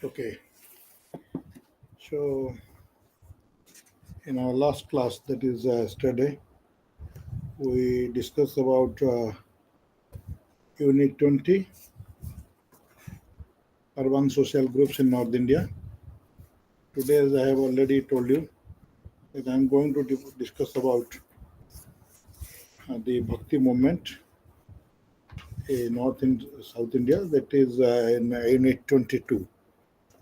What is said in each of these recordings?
Okay, so in our last class, that is yesterday, we discussed about Unit 20, urban social groups in North India. Today, as I have already told you, that I am going to discuss about the Bhakti movement in North and South India, that is in Unit 22,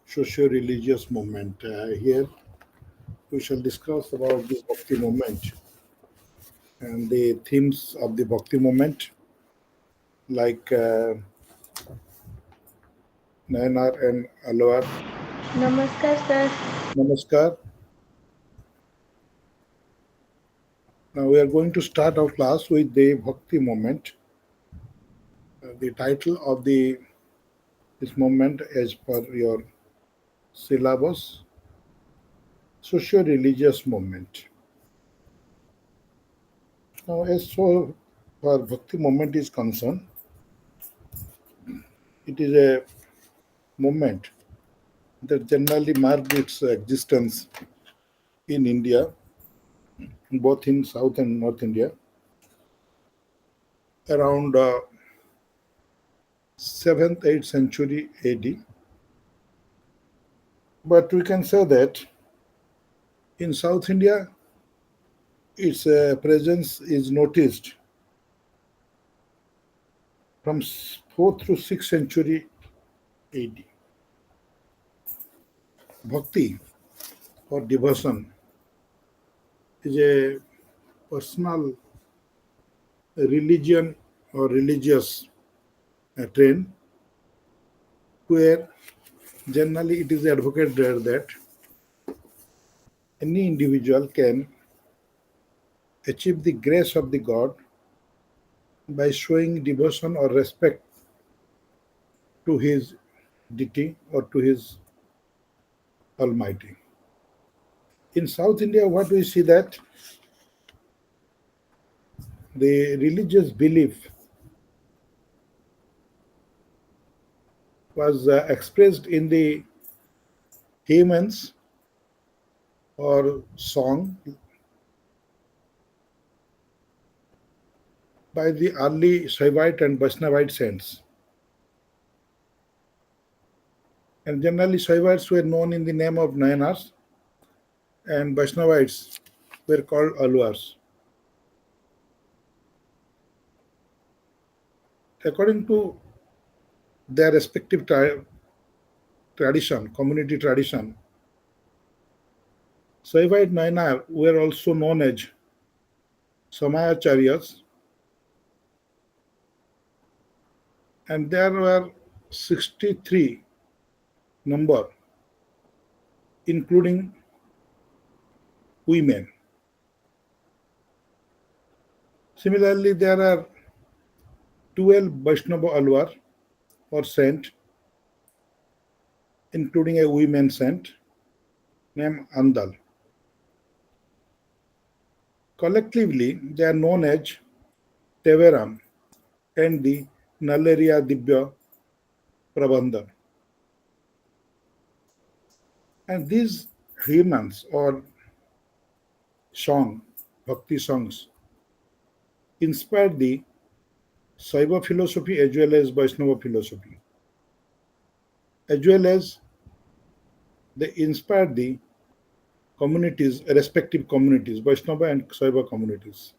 socio-religious movement. Here, we shall discuss about the Bhakti movement and the themes of the Bhakti movement, like Nayanar and Alwar. Namaskar, sir. Namaskar. Now we are going to start our class with the Bhakti movement. The title of the this movement, as per your syllabus, socio-religious movement. Now, as so far Bhakti movement is concerned, it is a movement that generally marked its existence in India, both in South and North India, around 7th, 8th century AD. But we can say that in South India, its presence is noticed from 4th to 6th century AD. Bhakti or devotion is a personal religion or religious trend where generally it is advocated that any individual can achieve the grace of the God by showing devotion or respect to his deity or to his Almighty. In South India, what we see that the religious belief was expressed in the hymns or song by the early Shaivite and Vaishnavite saints. And generally, Shaivites were known in the name of Nayanas, and Vaishnavites were called Alwars. According to their respective tradition, community tradition, Shaivite Nayanar were also known as Samayacharyas, and there were 63 number, including women. Similarly, there are 12 Vaishnava Alwar or saint, including a women saint named Andal. Collectively, they are known as Teveram and the Naleria Dibya Prabandhan. And these hymns or song, bhakti songs, inspired the Saiva philosophy as well as Vaishnava philosophy, as well as they inspired the communities, respective communities, Vaishnava and Saiva communities.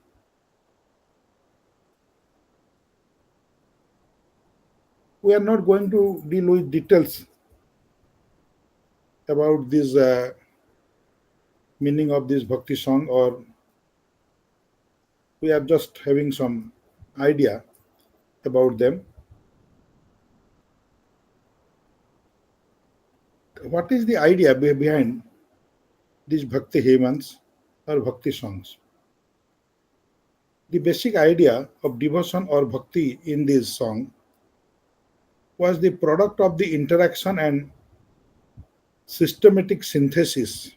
We are not going to deal with details about this meaning of this bhakti song, or we are just having some idea about them. What is the idea behind these bhakti hymns or bhakti songs? The basic idea of devotion or bhakti in this song was the product of the interaction and systematic synthesis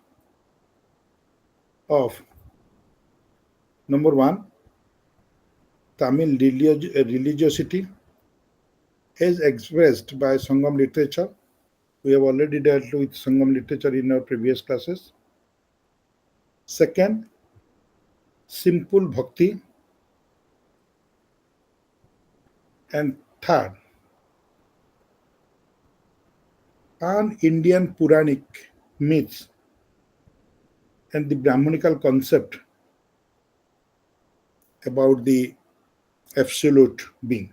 of number one, Tamil religiosity as expressed by Sangam literature, We have already dealt with Sangam literature in our previous classes. Second, simple bhakti. And third, Indian Puranic myths and the Brahmanical concept about the absolute being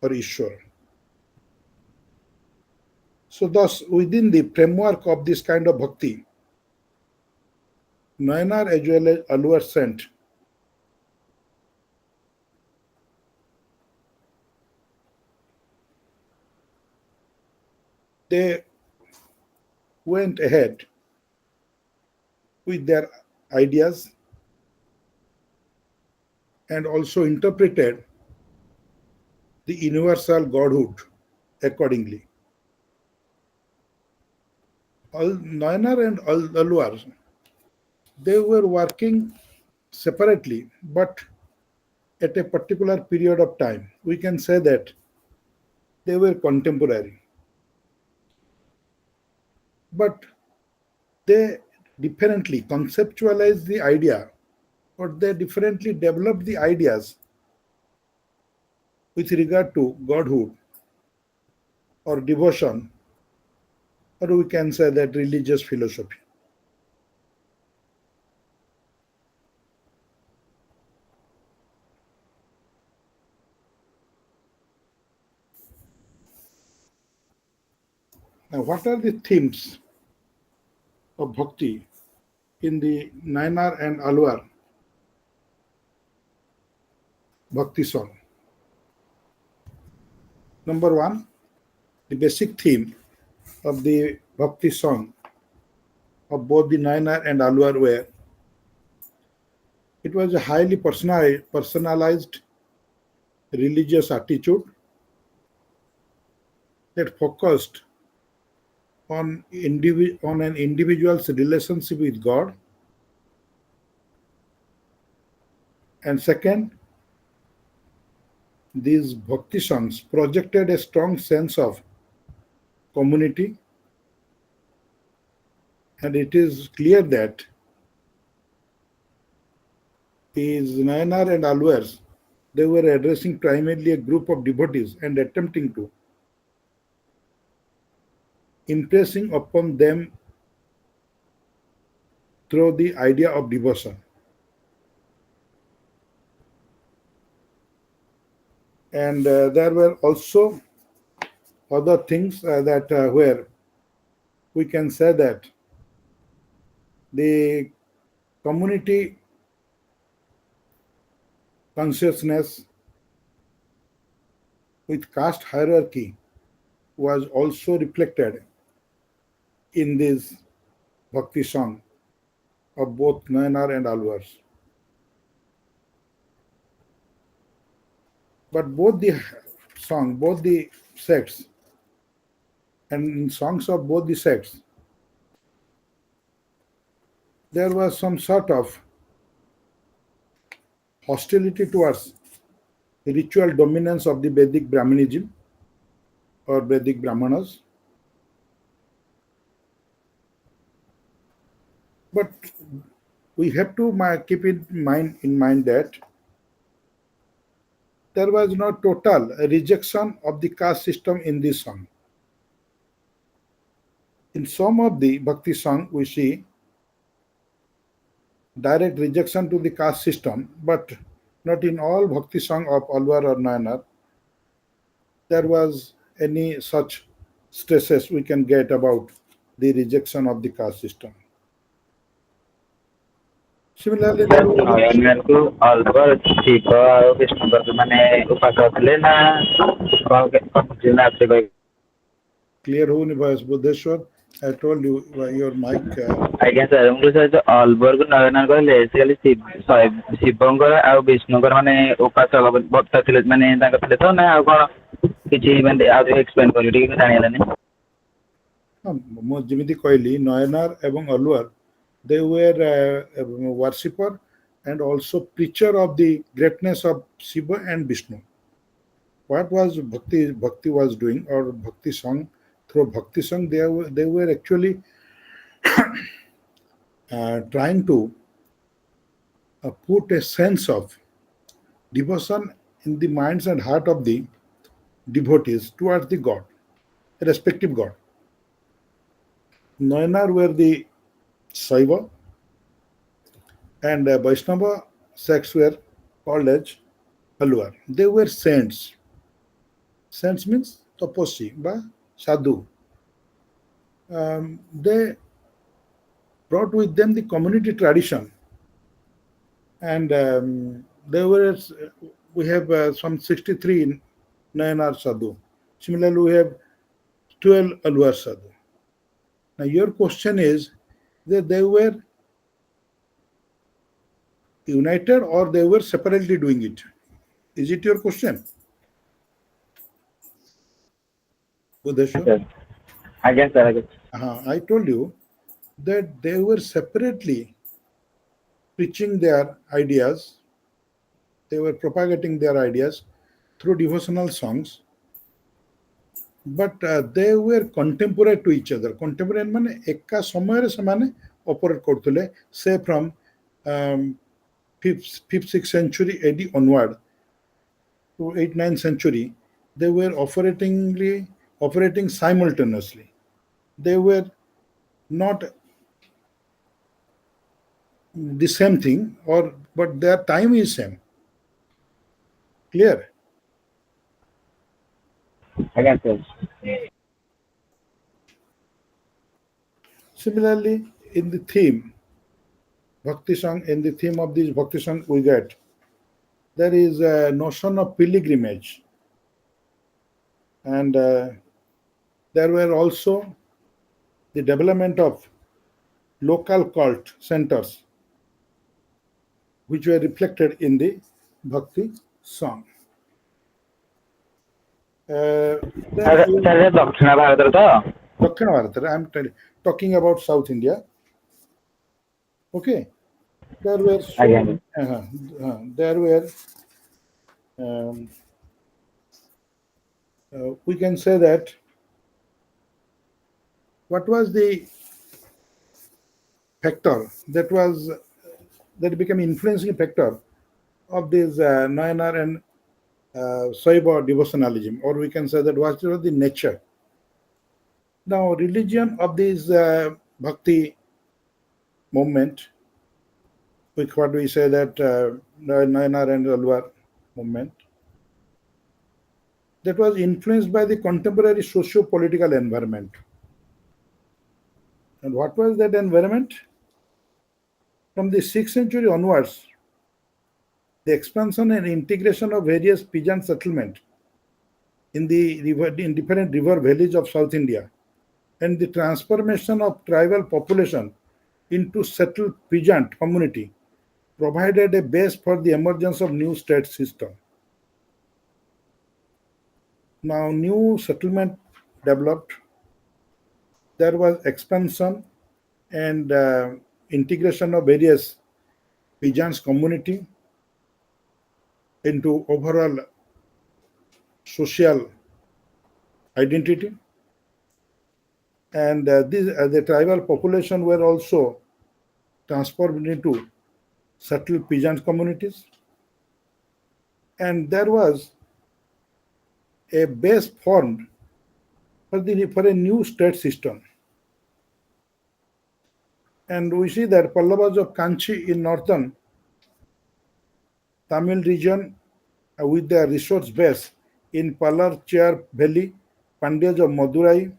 or Ishwar. So thus, within the framework of this kind of bhakti, Nayanar as well as Alwar Sant they went ahead with their ideas and also interpreted the universal godhood accordingly. Nayanar and Alwar, they were working separately, but at a particular period of time, we can say that they were contemporary. But they differently conceptualized the idea, or they differently developed the ideas with regard to godhood or devotion, or we can say that religious philosophy. Now, what are the themes of bhakti in the Nayanar and Alwar bhakti song? Number one, the basic theme of the bhakti song of both the Nayanar and Alwar were it was a highly personalized religious attitude that focused on an individual's relationship with God. And second, these bhakti songs projected a strong sense of community, and it is clear that these Nayanar and Alwars, they were addressing primarily a group of devotees and attempting to impressing upon them through the idea of devotion. And there were also other things that where we can say that the community consciousness with caste hierarchy was also reflected in this bhakti song of both Nayanar and Alwars. But both the sects, and in songs of both the sects, there was some sort of hostility towards the ritual dominance of the Vedic Brahmanism or Vedic Brahmanas. But we have to keep in mind that there was no total rejection of the caste system in this song. In some of the bhakti song, we see direct rejection to the caste system, but not in all bhakti song of Alwar or Nayanar there was any such stresses we can get about the rejection of the caste system. Similarly, there were ନୟନକୁ ଅଲଗା ଶିବ ଆଉ ବିଷ୍ଣୁଙ୍କର ମାନେ ଉପାସକ ଥିଲେ ନା କଣ ନା clear ହଉନି voice Buddheshwar. I told you your mic. ଆଜ୍ଞା ସାର୍ ମୁଁ କହିଲି ଅଲବରକୁ ନୟନ କହିଲେ ସେ ଖାଲି ଶିବଙ୍କର ଆଉ ବିଷ୍ଣୁଙ୍କର ମାନେ ଉପାସକ ଭକ୍ତ ଥିଲେ ମାନେ ତାଙ୍କ ଥିଲେ ତ ନା ଆଉ କଣ କିଛି ମାନେ ଆଉ ଟିକେ ଏକ୍ସପ୍ଲେନ୍ କରିବି ଟିକେ ଜାଣିହେଲାନି। ମୁଁ ଯେମିତି କହିଲି ନୟନାର ଏବଂ Alwar they were a worshipper and also preacher of the greatness of Shiva and Vishnu. What was Bhakti was doing, or Bhakti song through Bhakti Sangh, they were actually trying to put a sense of devotion in the minds and heart of the devotees towards the God, a respective God. Nayanar were the Saiva, and Vaishnava sects were called as Alwar. They were saints. Saints means taposi, ba sadhu. They brought with them the community tradition, and we have some 63 Nayanar sadhu. Similarly, we have 12 Alwar sadhu. Now, your question is that they were united or they were separately doing it. Is it your question? Budheshwar? Sir. I guess, sir. I guess. I told you that they were separately preaching their ideas, they were propagating their ideas through devotional songs, but they were contemporary to each other. Contemporary ମାନେ ଏକା ସମୟରେ ସେମାନେ operate କରୁଥିଲେ, say from 5th 6th century AD onward to 8th 9th century, they were operating simultaneously. They were not the same thing, but their time is same. Clear? I guess, sir. Similarly, in the theme, Bhakti Sangh, in the theme of this Bhakti Sangh we get, there is a notion of pilgrimage. And there were also the development of local cult centers, which were reflected in the Bhakti song. Then Sir, ଦକ୍ଷିଣ ଭାରତରେ ତ? Dakshin Bharat, I'm talking about South India. Okay, there were Again. um, we can say that what was the factor that became influencing factor of this Nayanar and Saiva devotionalism, or we can say that what was the nature. Now, religion of this Bhakti movement, which what we say that Nayanar and Alwar movement, that was influenced by the contemporary socio-political environment. And what was that environment? From the 6th century onwards, the expansion and integration of various peasant settlements in different river valleys of South India, and the transformation of tribal population into settled peasant community provided a base for the emergence of new state system. Now, new settlement developed. There was expansion and integration of various peasants community into overall social identity, and the tribal population were also transformed into settled peasant communities, and there was a base formed for a new state system. And we see that Pallavas of Kanchi in northern Tamil region with their resource base in Palar-Chair Valley, Pandyas of Madurai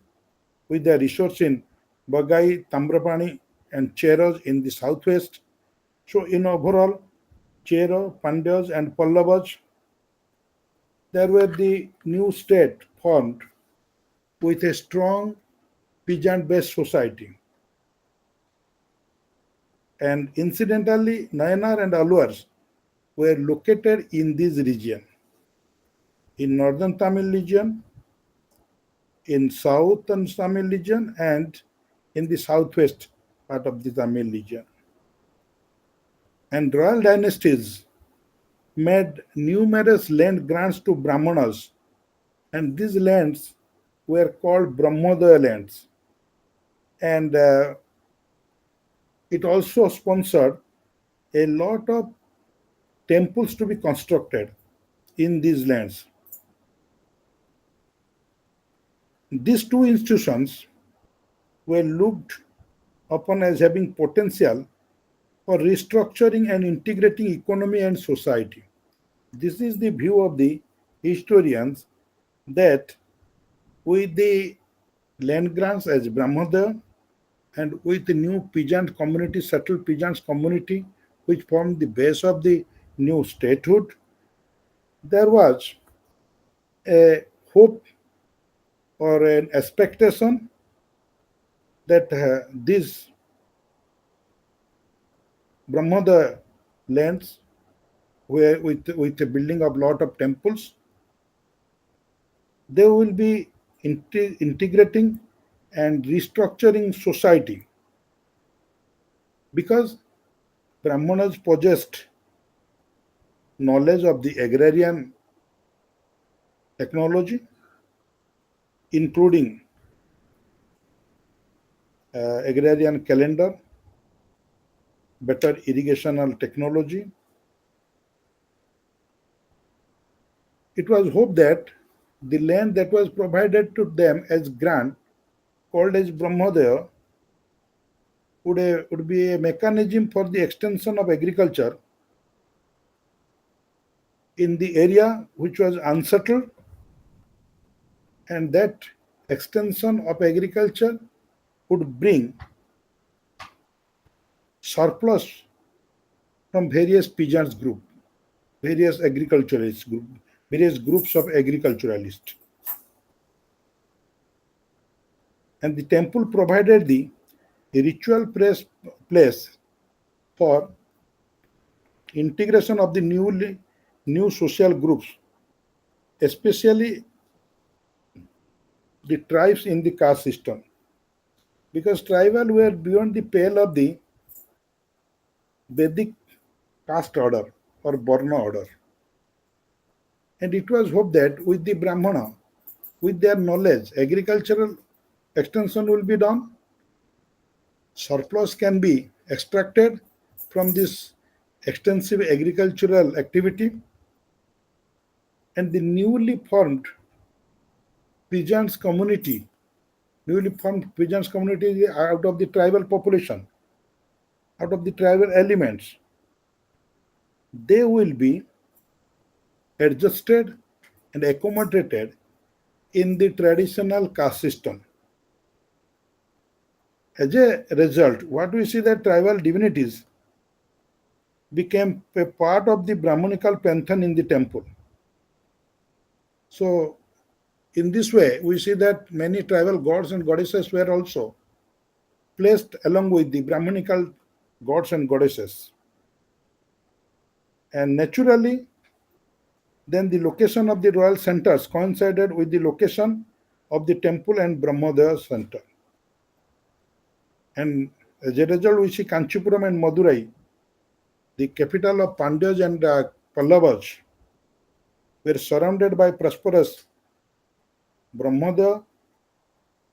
with their resource in Bagai, Tambrapani and Cheras in the southwest. So in overall, Chero, Pandyas and Pallavas, there were the new state formed with a strong peasant-based society. And incidentally, Nayanar and Alwars were located in this region, in northern Tamil region, in southern Tamil region, and in the southwest part of the Tamil region. And royal dynasties made numerous land grants to Brahmanas, and these lands were called Brahmodaya lands, and it also sponsored a lot of temples to be constructed in these lands. These two institutions were looked upon as having potential for restructuring and integrating economy and society. This is the view of the historians that with the land grants as Brahmodaya and with the new peasant community, settled peasants community, which formed the base of the new statehood, there was a hope or an expectation that these Brahmodaya lands where with the building of lot of temples, they will be integrating and restructuring society because Brahmanas possessed knowledge of the agrarian technology, including agrarian calendar, better irrigational technology. It was hoped that the land that was provided to them as grant, called as Brahmodaya, would be a mechanism for the extension of agriculture in the area which was unsettled, and that extension of agriculture would bring surplus from various peasants group, various agriculturalists group, various groups of agriculturalists. And the temple provided the ritual place for integration of the new social groups, especially the tribes in the caste system, because tribal were beyond the pale of the Vedic caste order or Varna order. And it was hoped that with the Brahmana, with their knowledge, agricultural extension will be done, surplus can be extracted from this extensive agricultural activity, and the peasants community, newly formed peasants community out of the tribal population, out of the tribal elements, they will be adjusted and accommodated in the traditional caste system. As a result, what we see that tribal divinities became a part of the Brahmanical pantheon in the temple. So, in this way, we see that many tribal gods and goddesses were also placed along with the Brahmanical gods and goddesses. And naturally, then the location of the royal centers coincided with the location of the temple and Brahmodaya center. And as a result, we see Kanchipuram and Madurai, the capital of Pandyas and Pallavas, were surrounded by prosperous Brahmodaya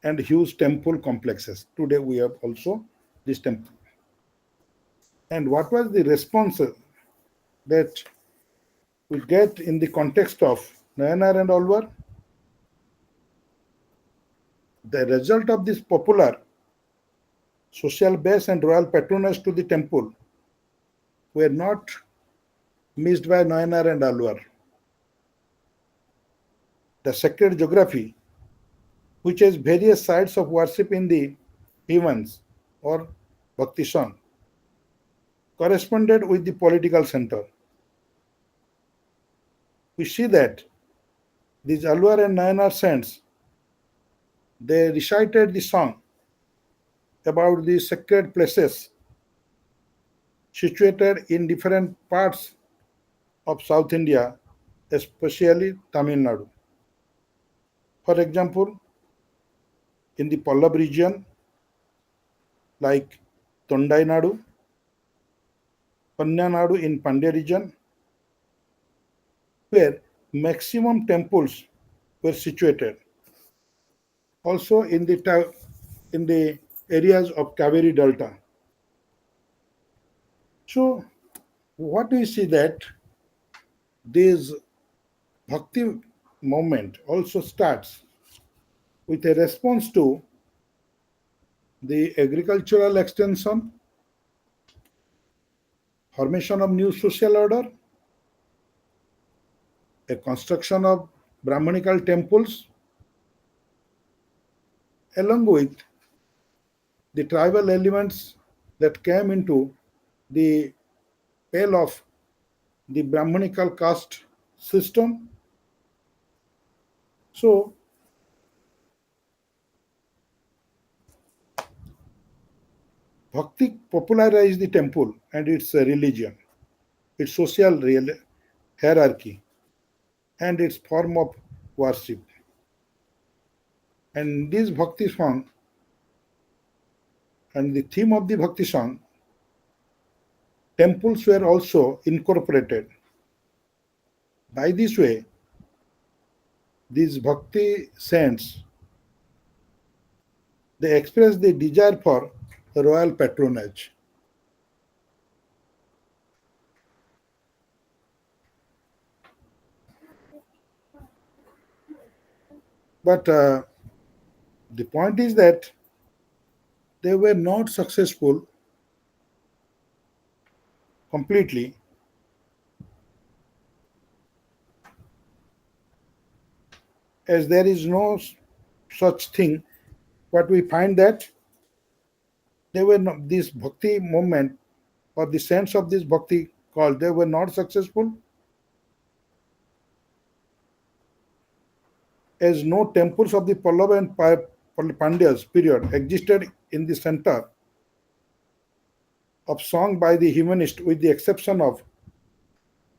and huge temple complexes. Today we have also this temple. And what was the response that we get in the context of Nayanar and Alwar? The result of this popular social base and royal patronage to the temple were not missed by Nayanar and Alwar. The sacred geography, which has various sites of worship in the heavens or Bhaktishan, corresponded with the political center. We see that these Alwar and Nayanar saints, they recited the song about the sacred places situated in different parts of South India, especially Tamil Nadu. For example, in the Pallab region, like Tondai Nadu, Panya Nadu in Pandya region, where maximum temples were situated. also in the areas of Kaveri Delta. So what we see that this bhakti movement also starts with a response to the agricultural extension, formation of new social order, a construction of Brahmanical temples, along with the tribal elements that came into the pale of the Brahmanical caste system. So, Bhakti popularized the temple and its religion, its social hierarchy, and its form of worship. And this Bhakti song and the theme of the Bhakti song, temples were also incorporated. By this way, these Bhakti saints they express the desire for royal patronage. But the point is that they were not successful completely, as there is no such thing. But we find that they were not, this bhakti movement or the sense of this bhakti call, they were not successful, as no temples of the Pallava and Pandyas period existed in the center of song by the humanist, with the exception of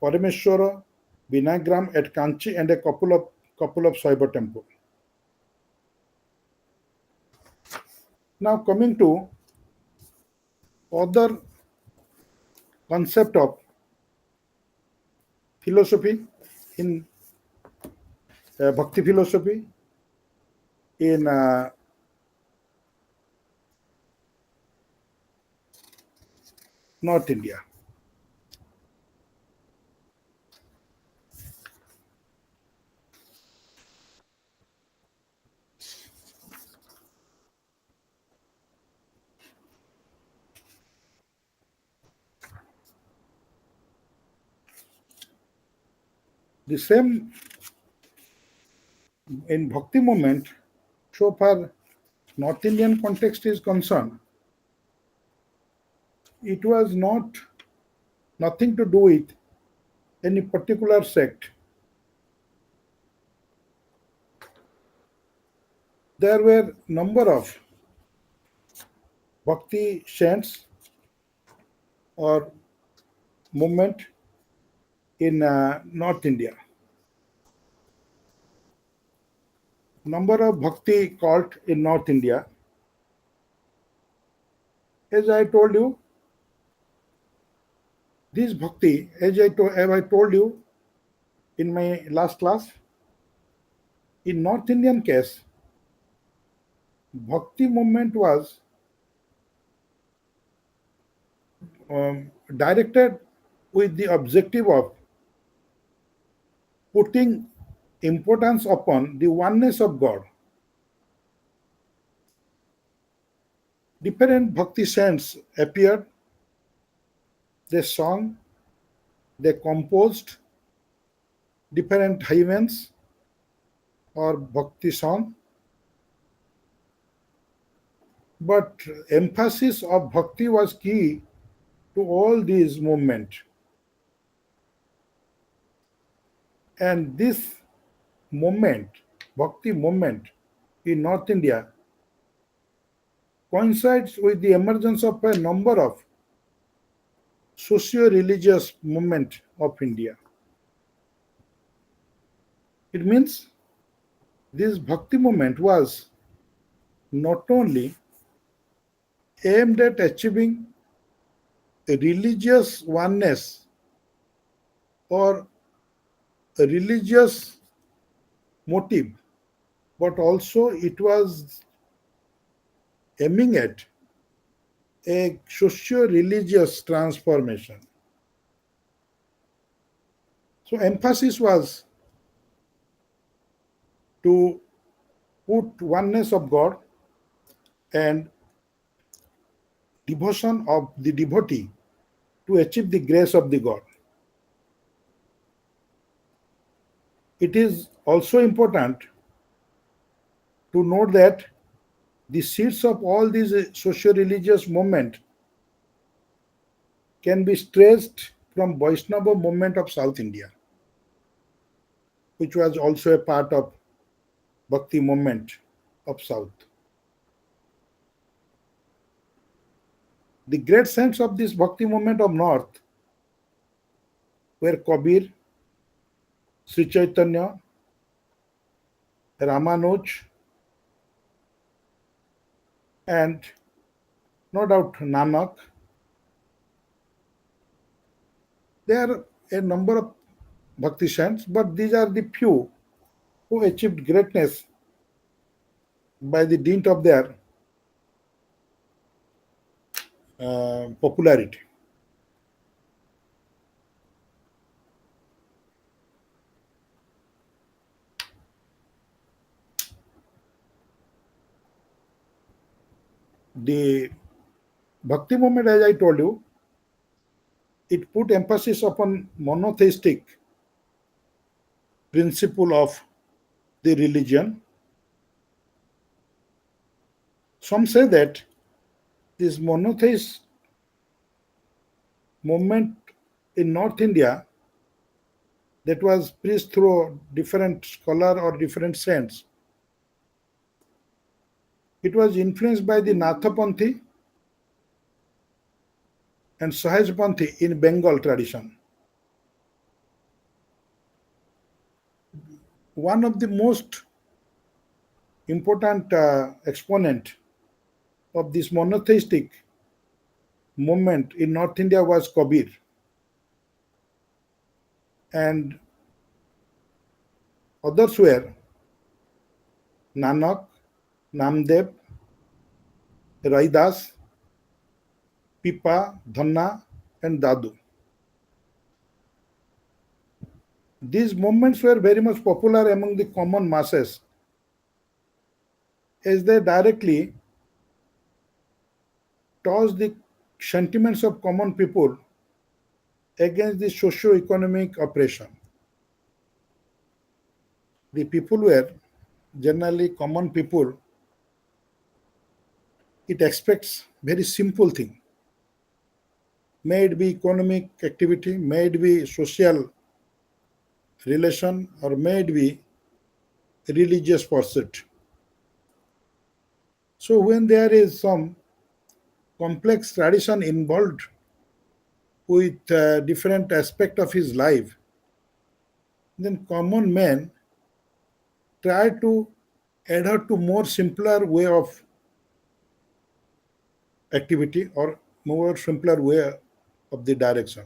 Parameshwara, Vinagram at Kanchi, and a couple of Saiva temples. Now coming to other concept of philosophy in bhakti philosophy in North India. The same in bhakti movement, so far North Indian context is concerned, it was nothing to do with any particular sect. There were number of bhakti saints or movement in North India. Number of bhakti cult in North India. As I told you, this bhakti, as I told you in my last class, in North Indian case, bhakti movement was directed with the objective of putting importance upon the oneness of God. Different bhakti saints appeared, they sang, they composed different hymns or bhakti song, but emphasis of bhakti was key to all these movements. And this movement, bhakti movement in North India, coincides with the emergence of a number of socio-religious movements of India. It means this bhakti movement was not only aimed at achieving a religious oneness or a religious motive, but also it was aiming at a socio-religious transformation. So emphasis was to put oneness of God and devotion of the devotee to achieve the grace of the God. It is also important to note that the seeds of all these socio-religious movement can be traced from Vaishnava movement of South India, which was also a part of Bhakti movement of South. The great saints of this Bhakti movement of North were Kabir, Sri Chaitanya, Ramanuj, and no doubt Nanak. There are a number of Bhakti saints, but these are the few who achieved greatness by the dint of their popularity. The Bhakti movement, as I told you, it put emphasis upon monotheistic principle of the religion. Some say that this monotheist movement in North India that was preached through different scholar or different saints, it was influenced by the Nathapanthi and Sahajpanthi in Bengal tradition. One of the most important exponent of this monotheistic movement in North India was Kabir. And others were Nanak, Namdev, Raidas, Pipa, Dhanna, and Dadu. These movements were very much popular among the common masses as they directly touched the sentiments of common people against the socio-economic oppression. The people were generally common people. It expects very simple thing. May it be economic activity, may it be social relation, or may it be religious pursuit. So when there is some complex tradition involved with different aspect of his life, then common men try to adhere to more simpler way of activity or more simpler way of the direction.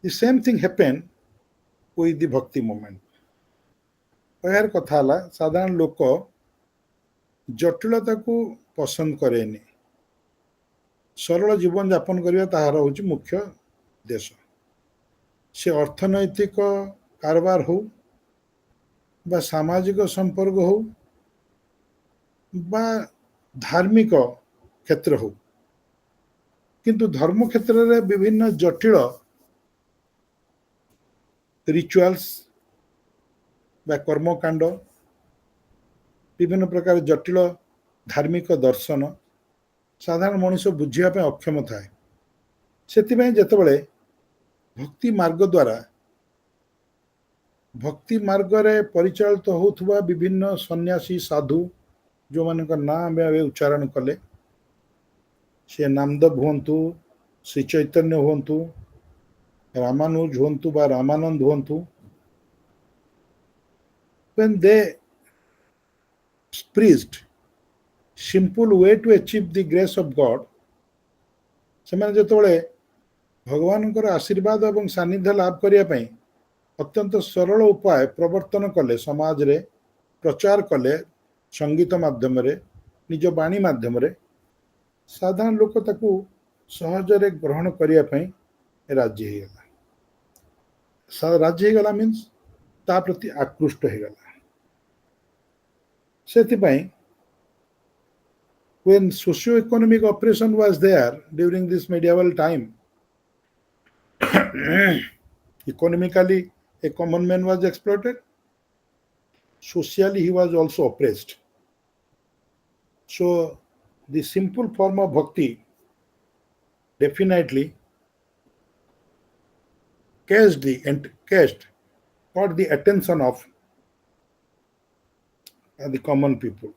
The same thing happened with the Bhakti movement. କହିବାର କଥା ହେଲା ସାଧାରଣ ଲୋକ ଜଟିଳତାକୁ ପସନ୍ଦ କରେନି, ସରଳ ଜୀବନ ଯାପନ କରିବା ତାହାର ହେଉଛି ମୁଖ୍ୟ ଉଦ୍ଦେଶ୍ୟ। ସେ ଅର୍ଥନୈତିକ କାରବାର ହଉ ବା ସାମାଜିକ ସମ୍ପର୍କ ହଉ ବା ଧାର୍ମିକ କ୍ଷେତ୍ର ହଉ, କିନ୍ତୁ ଧର୍ମ କ୍ଷେତ୍ରରେ ବିଭିନ୍ନ ଜଟିଳ ରିଚୁଆଲ୍ସ ବା କର୍ମକାଣ୍ଡ, ବିଭିନ୍ନ ପ୍ରକାର ଜଟିଳ ଧାର୍ମିକ ଦର୍ଶନ ସାଧାରଣ ମଣିଷ ବୁଝିବା ପାଇଁ ଅକ୍ଷମ ଥାଏ। ସେଥିପାଇଁ ଯେତେବେଳେ ଭକ୍ତି ମାର୍ଗ ଦ୍ୱାରା ଭକ୍ତି ମାର୍ଗରେ ପରିଚାଳିତ ହେଉଥିବା ବିଭିନ୍ନ ସନ୍ନ୍ୟାସୀ ସାଧୁ ଯେଉଁମାନଙ୍କ ନାଁ ଆମେ ଏବେ ଉଚ୍ଚାରଣ କଲେ, ସେ ନାମଦେବ ହୁଅନ୍ତୁ, ଶ୍ରୀ ଚୈତନ୍ୟ ହୁଅନ୍ତୁ, ରାମାନୁଜ ହୁଅନ୍ତୁ ବା ରାମାନନ୍ଦ ହୁଅନ୍ତୁ, when they preached simple way to achieve the grace of God, ସେମାନେ ଯେତେବେଳେ ଭଗବାନଙ୍କର ଆଶୀର୍ବାଦ ଏବଂ ସାନ୍ନିଧ୍ୟ ଲାଭ କରିବା ପାଇଁ ଅତ୍ୟନ୍ତ ସରଳ ଉପାୟ ପ୍ରବର୍ତ୍ତନ କଲେ ସମାଜରେ प्रचार कले संगीत माध्यम निज बाणी माध्यम साधारण लोक ताकू सहजरे ग्रहण करने राजी होगला राजी होगला मीन्स ता प्रति आकृष्ट होगला से when socio-economic operation was there during this medieval time, economically a common man was exploited, socially he was also oppressed. So the simple form of bhakti definitely caught the attention of the common people.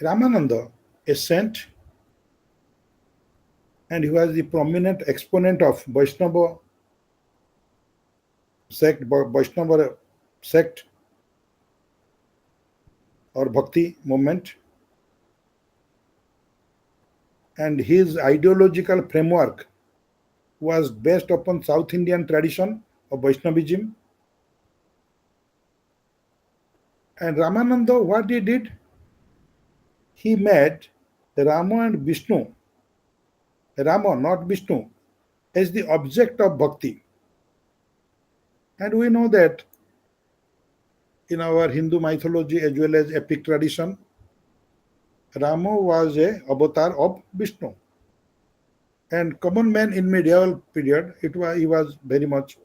Ramananda, a saint, and he was the prominent exponent of Vaishnava sect or bhakti movement, and his ideological framework was based upon South Indian tradition of Vaishnavism. And Ramananda, what he did, he made Rama and Vishnu, Rama, not Vishnu, as the object of bhakti. And we know that in our Hindu mythology as well as epic tradition, Rama was a avatar of Vishnu. And common man in medieval period, he was very much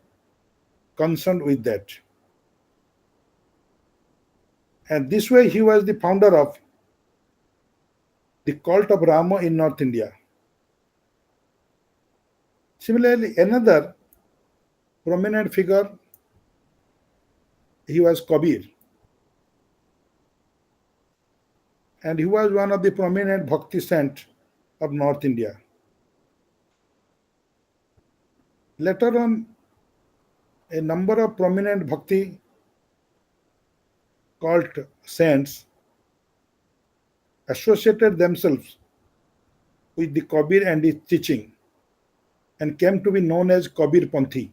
concerned with that. And this way he was the founder of the cult of Rama in North India. Similarly, another prominent figure, he was Kabir. And he was one of the prominent bhakti saints of North India. Later on, a number of prominent bhakti cult saints associated themselves with the Kabir and his teaching and came to be known as Kabir Panthi.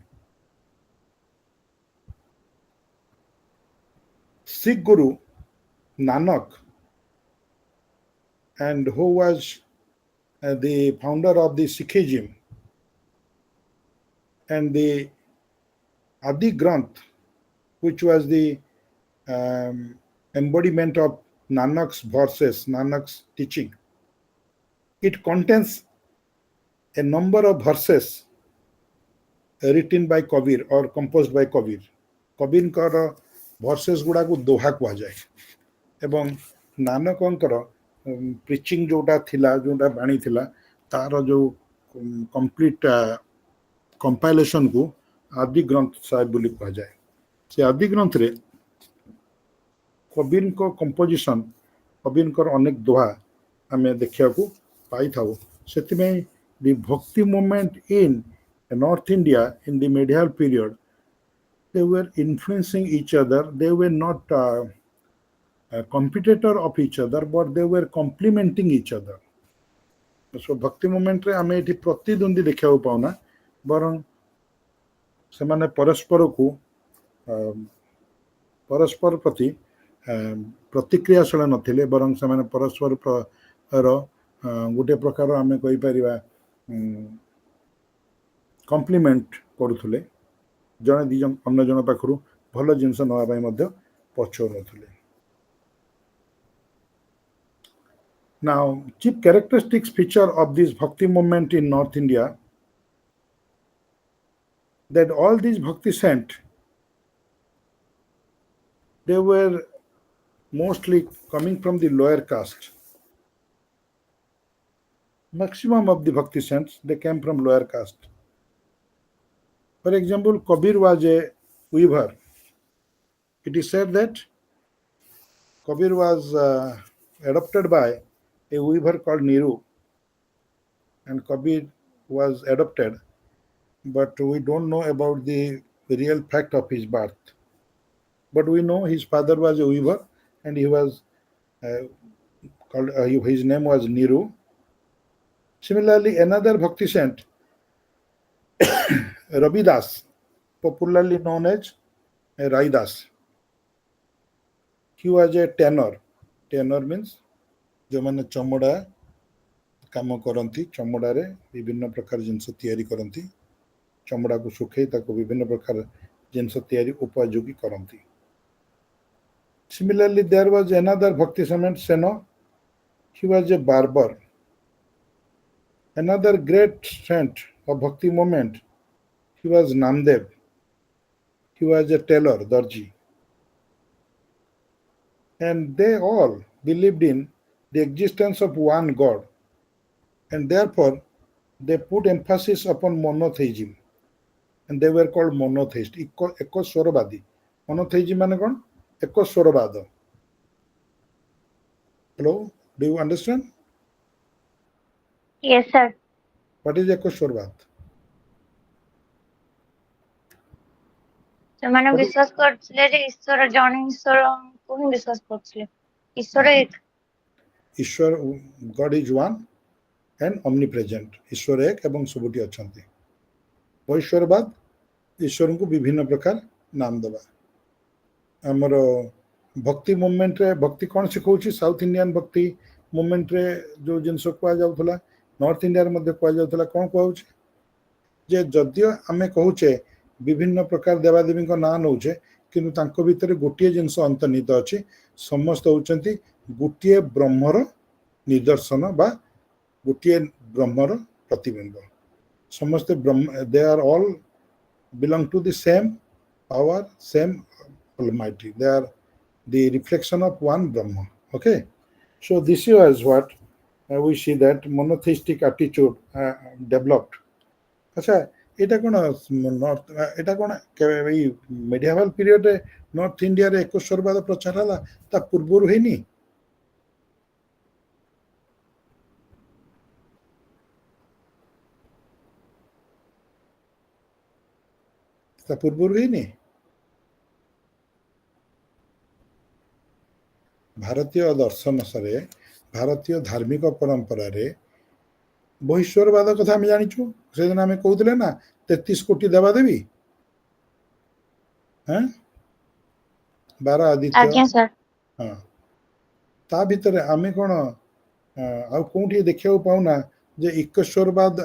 Sikh Guru Nanak, and who was the founder of the Sikhism, and the Adi Granth, which was the embodiment of Nanak's verses, Nanak's teaching. It contains a number of verses written by Kabir or composed by Kabir. Kabir verses गुड़ा को दोहा कुआ जाए एवं नानकंकर preaching जोटा थिला जोटा बाणी थिला तार जो कंप्लीट कंपाइलेशन को आदि ग्रंथ साहेब बोली कुआ जाए से आदि ग्रंथ रे कबीर को कंपोजिशन कबीर को अनेक दोहा आमे देखिया को पाई थाउ सेति में the bhakti movement in North India in the medieval period, they were influencing each other. They were not a competitor of each other, but they were complementing each other. So bhakti movement रे आमे एठी प्रतिद्वंदी देखिया पाउना बरं सेमाने परस्पर को परस्पर प्रति प्रतिक्रियाशील नथिले बरं सेमाने परस्पर गोटे प्रकार आमे कहि परिबा कम्प्लीमेंट करुले जड़े दीज अन्य जन पाखु भल जिनस नापी पछौ नथिले. Now, chief characteristics feature of this bhakti movement in North India, that all these bhakti saints, they were mostly coming from the lower caste. Maximum of the bhakti saints, they came from lower caste. For example, Kabir was a weaver. It is said that Kabir was adopted by a weaver called Niru, and Kabir was adopted, but we don't know about the real fact of his birth. But we know his father was a weaver, and he was called. His name was Niru. Similarly, another bhakti saint, Ravidas, popularly known as Raidas. He was a tanner. Tanner means जो माने चमड़ा काम करती चमड़ा रे विभिन्न प्रकार जिनस तैयारी करती चमड़ा को सुखे ताको विभिन्न प्रकार जिनस तैयारी उपयोगी करती. Similarly, there was another Bhakti Samant Seno. He was a barber. Another great saint of Bhakti movement, he was Namdev. He was a tailor, Darji. And they all believed in the existence of one God. And therefore, they put emphasis upon monotheism. And they were called monotheists, ekoswarabadi. Monotheism means what? Ekoswarabada. Hello? Do you understand? Yes, sir. What is ekoswarabad? ସେମାନେ ବିଶ୍ୱାସ କରୁଥିଲେ ଯେ ଈଶ୍ୱର ଜଣେ ଈଶ୍ୱରଙ୍କୁ ହିଁ ବିଶ୍ୱାସ କରୁଥିଲେ. ଈଶ୍ୱର ଏକ. ईश्वर God is one and omnipresent. ईश्वर एक एवं सबुटी अछंती. ईश्वरवाद ईश्वर को विभिन्न प्रकार नाम दबा. हमर भक्ति मूवमेंट रे भक्ति कौन सिखाउछि साउथ इंडियन भक्ति मूवमेंट रे जो जिनस कुआ जाउथला नॉर्थ इंडिया रे मध्ये कुआ जाउथला कोन कुआउछि जे जदियो आमे कहूचे विभिन्न प्रकार देवादेवी ना नौचे किंतु तांको भितर गोटे जिनस अंतर्निहित अछि समस्त होचंती गोटे ब्रह्मर निदर्शन बा गोटे ब्रह्मर प्रतिबिंब. समस्त ब्रह्म they are all belong to the same power, same Almighty. They are the reflection of one Brahma. Okay, so this is what we see that monotheistic attitude developed. अच्छा এটা কোন নর্থ এটা কোন এই মিডিয়াভাল পিরিয়ডে নর্থ ইন্ডিয়ার একশ্বরবাদ প্রচার হলা তা পূର୍ବରୁ ହେଇନି ତା ପୂର୍ବରୁ ହେଇନି ଭାରତୀୟ ଦର୍ଶନ ସରେ ଭାରତୀୟ ଧାର୍ମିକ ପରମ୍ପରାରେ बहिश्वरवाद कथा आम जाचु से दिन आम कहते ना 33 कोटी देवादेवी हाँ 12 आदित्य हाँ ता भीतर आम कौन आउटी देखा पाऊना जे ईश्वरवाद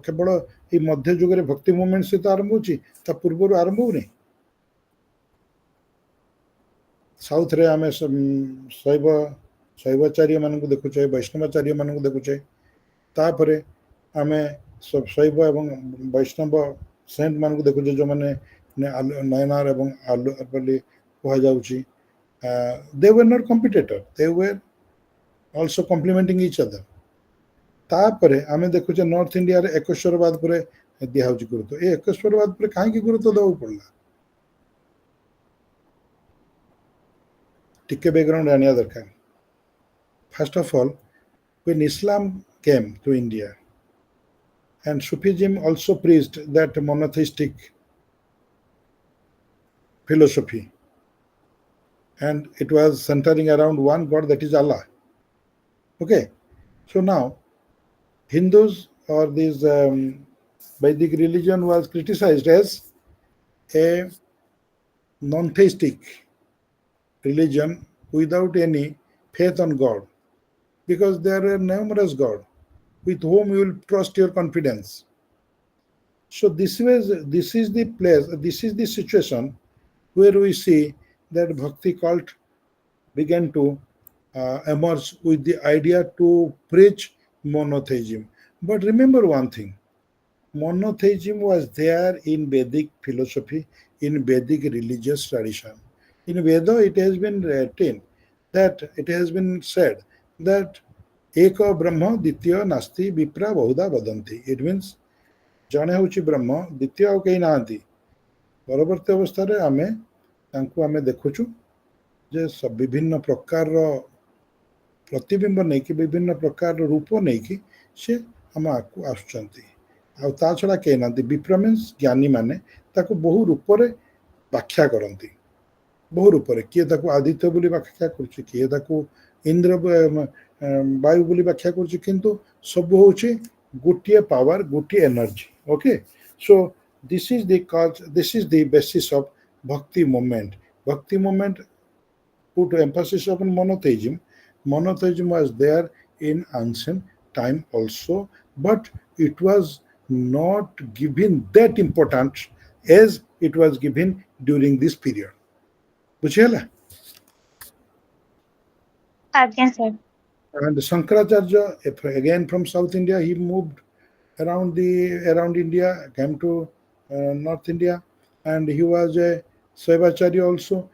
केवल ये मध्य जुगे भक्ति मूवमेंट सहित आरंभ हो पूर्व आरंभ होनी साउथ रे आम शैव शैवाचार्य मान देखुचे वैष्णवाचार्य मान देखुचे तापर आम शैव एवं वैष्णव सेंट मान देखुचे जो मैंने नयनार एवं आलू कहुच्छी they were not competitor they were also complementing each other तापर आम देखुचे नॉर्थ इंडिया रे एकश्वरवाद पर दिया गुरुत्व ये एकश्वरवाद पर कहीं गुरुत्व देवा पड़ा टिके बैकग्राउंड जाना दरकार. First of all when Islam came to India and Sufism also preached that monotheistic philosophy and it was centering around one God, that is Allah. Okay, so now Hindus or this Vedic religion was criticized as a non-theistic religion without any faith on God, because there are numerous gods with whom you will trust your confidence. So this is the place, this is the situation where we see that Bhakti cult began to emerge with the idea to preach monotheism. But remember one thing, monotheism was there in Vedic philosophy, in Vedic religious tradition. In Veda it has been written that it has been said that एक ब्रह्म द्वितीय नास्ति विप्रा बहुधा वदंती. It means जड़े हूँ ब्रह्म द्वितीय आउ कहीं ना परवर्ती अवस्था आमे आमे देखुचु जे सब विभिन्न प्रकार प्रतिबिंब नहीं कि विभिन्न प्रकार रूप नहीं कि से आम आकु आसुचंती आ छड़ा कहीं ना विप्र मीन्स ज्ञानी माने ताको बहु रूप रे व्याख्या करती बहु रूप रे किए ताको आदित्य बोली व्याख्या करछि किए ताको इंद्र वायु बोली व्याख्या करछि किंतु सब होछि गोटिए पावर गोटिए energy. Okay, so This is the cause. This is the basis of Bhakti movement. Bhakti movement put emphasis upon monotheism. Monotheism was there in ancient time also, but it was not given that importance as it was given during this period. ବୁଝିହେଲା? Again, sir. And Shankaracharya, again from South India, he moved around India, came to North India, and he was a Saivacharya also,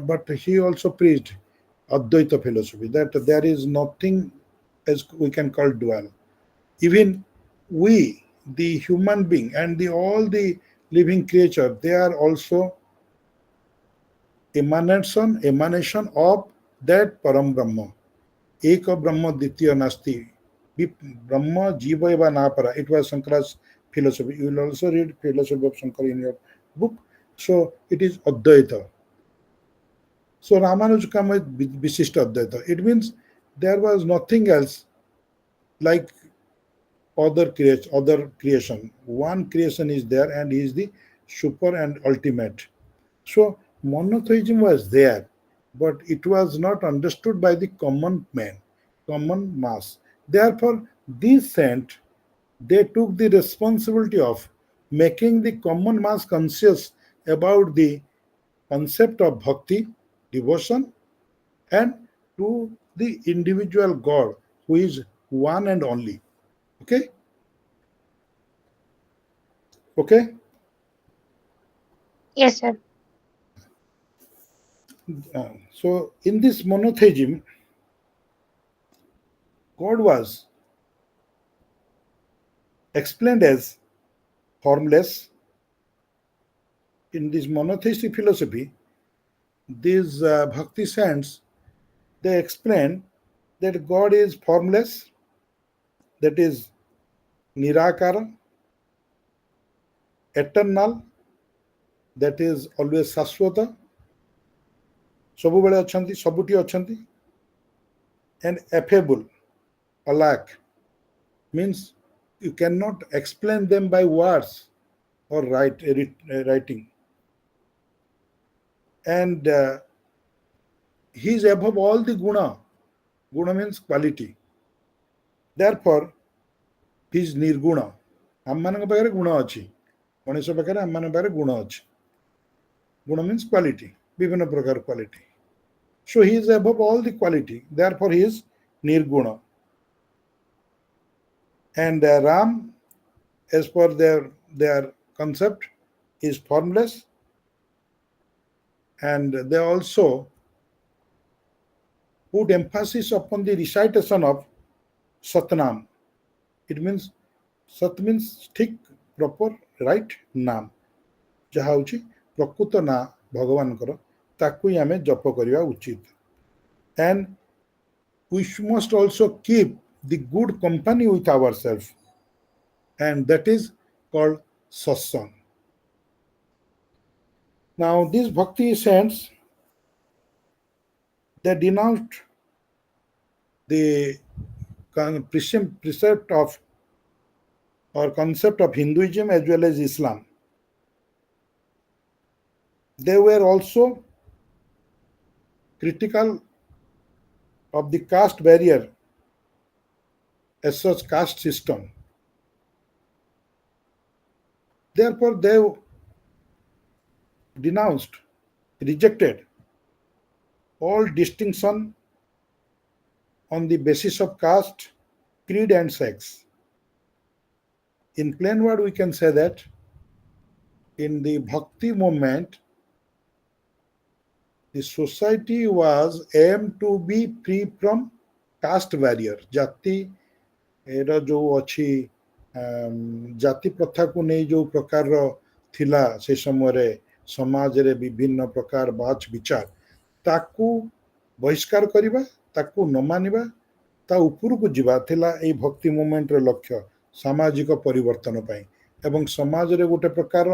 but he also preached Advaita philosophy, that there is nothing as we can call dual. Even we, the human being, and all the living creature, they are also emanation of that Param Brahma. Eka Brahma Ditya Nasti. Brahma Jiva Eva Napara. It was Shankara's philosophy. You will also read philosophy of Shankara in your book. So it is Advaita. So Ramanuja came with Visishta Advaita. It means there was nothing else like other creation. One creation is there, and he is the super and ultimate. So monotheism was there, but it was not understood by the common man, common mass. Therefore, these saints, they took the responsibility of making the common mass conscious about the concept of bhakti, devotion, and to the individual God who is one and only. Okay? Okay? Yes, sir. So in this monotheism, God was explained as formless. In this monotheistic philosophy, these bhakti saints, they explain that God is formless, that is nirakara, eternal, that is always shashwata, ସବୁବେଳେ ଅଛନ୍ତି, ସବୁଠି ଅଛନ୍ତି, and affable, alak, means you cannot explain them by words or writing. And he is above all the guna. Guna means quality. Therefore, he is nirguna. ଆମମାନଙ୍କ ପାଖରେ ଗୁଣ ଅଛି, ମଣିଷ ପାଖରେ ଆମମାନଙ୍କ ପାଖରେ ଗୁଣ ଅଛି. ଗୁଣ means quality, ବିଭିନ୍ନ ପ୍ରକାର quality. So he is above all the quality. Therefore, he is nirguna. And Ram, as per their concept, is formless. And they also put emphasis upon the recitation of Satnam. It means Sat means ठीक, proper, right नाम, ଯାହା ହେଉଛି ପ୍ରକୃତ ନାଁ ଭଗବାନଙ୍କର, ତାକୁ ହିଁ ଆମେ ଜପ କରିବା ଉଚିତ. And we must also keep the good company with ourselves, and that is called satsang. Now these bhakti saints, they denounced the precept of or concept of Hinduism as well as Islam. They were also critical of the caste barrier as such caste system. Therefore, they denounced, rejected all distinction on the basis of caste, creed, and sex. In plain word, we can say that in the Bhakti movement, the society was aimed to be free from caste barrier. Jati era जो अच्छी जाति प्रथा को नहीं जो प्रकार थिला से समय समाज रे विभिन्न प्रकार बाच विचार ताकू बहिष्कार करिबा, ताकू न मानिबा, ता ऊपर को जीवा थिला ए भक्ति मूवमेंट रे लक्ष्य सामाजिक परिवर्तन पई एवं समाज रे गोटे प्रकार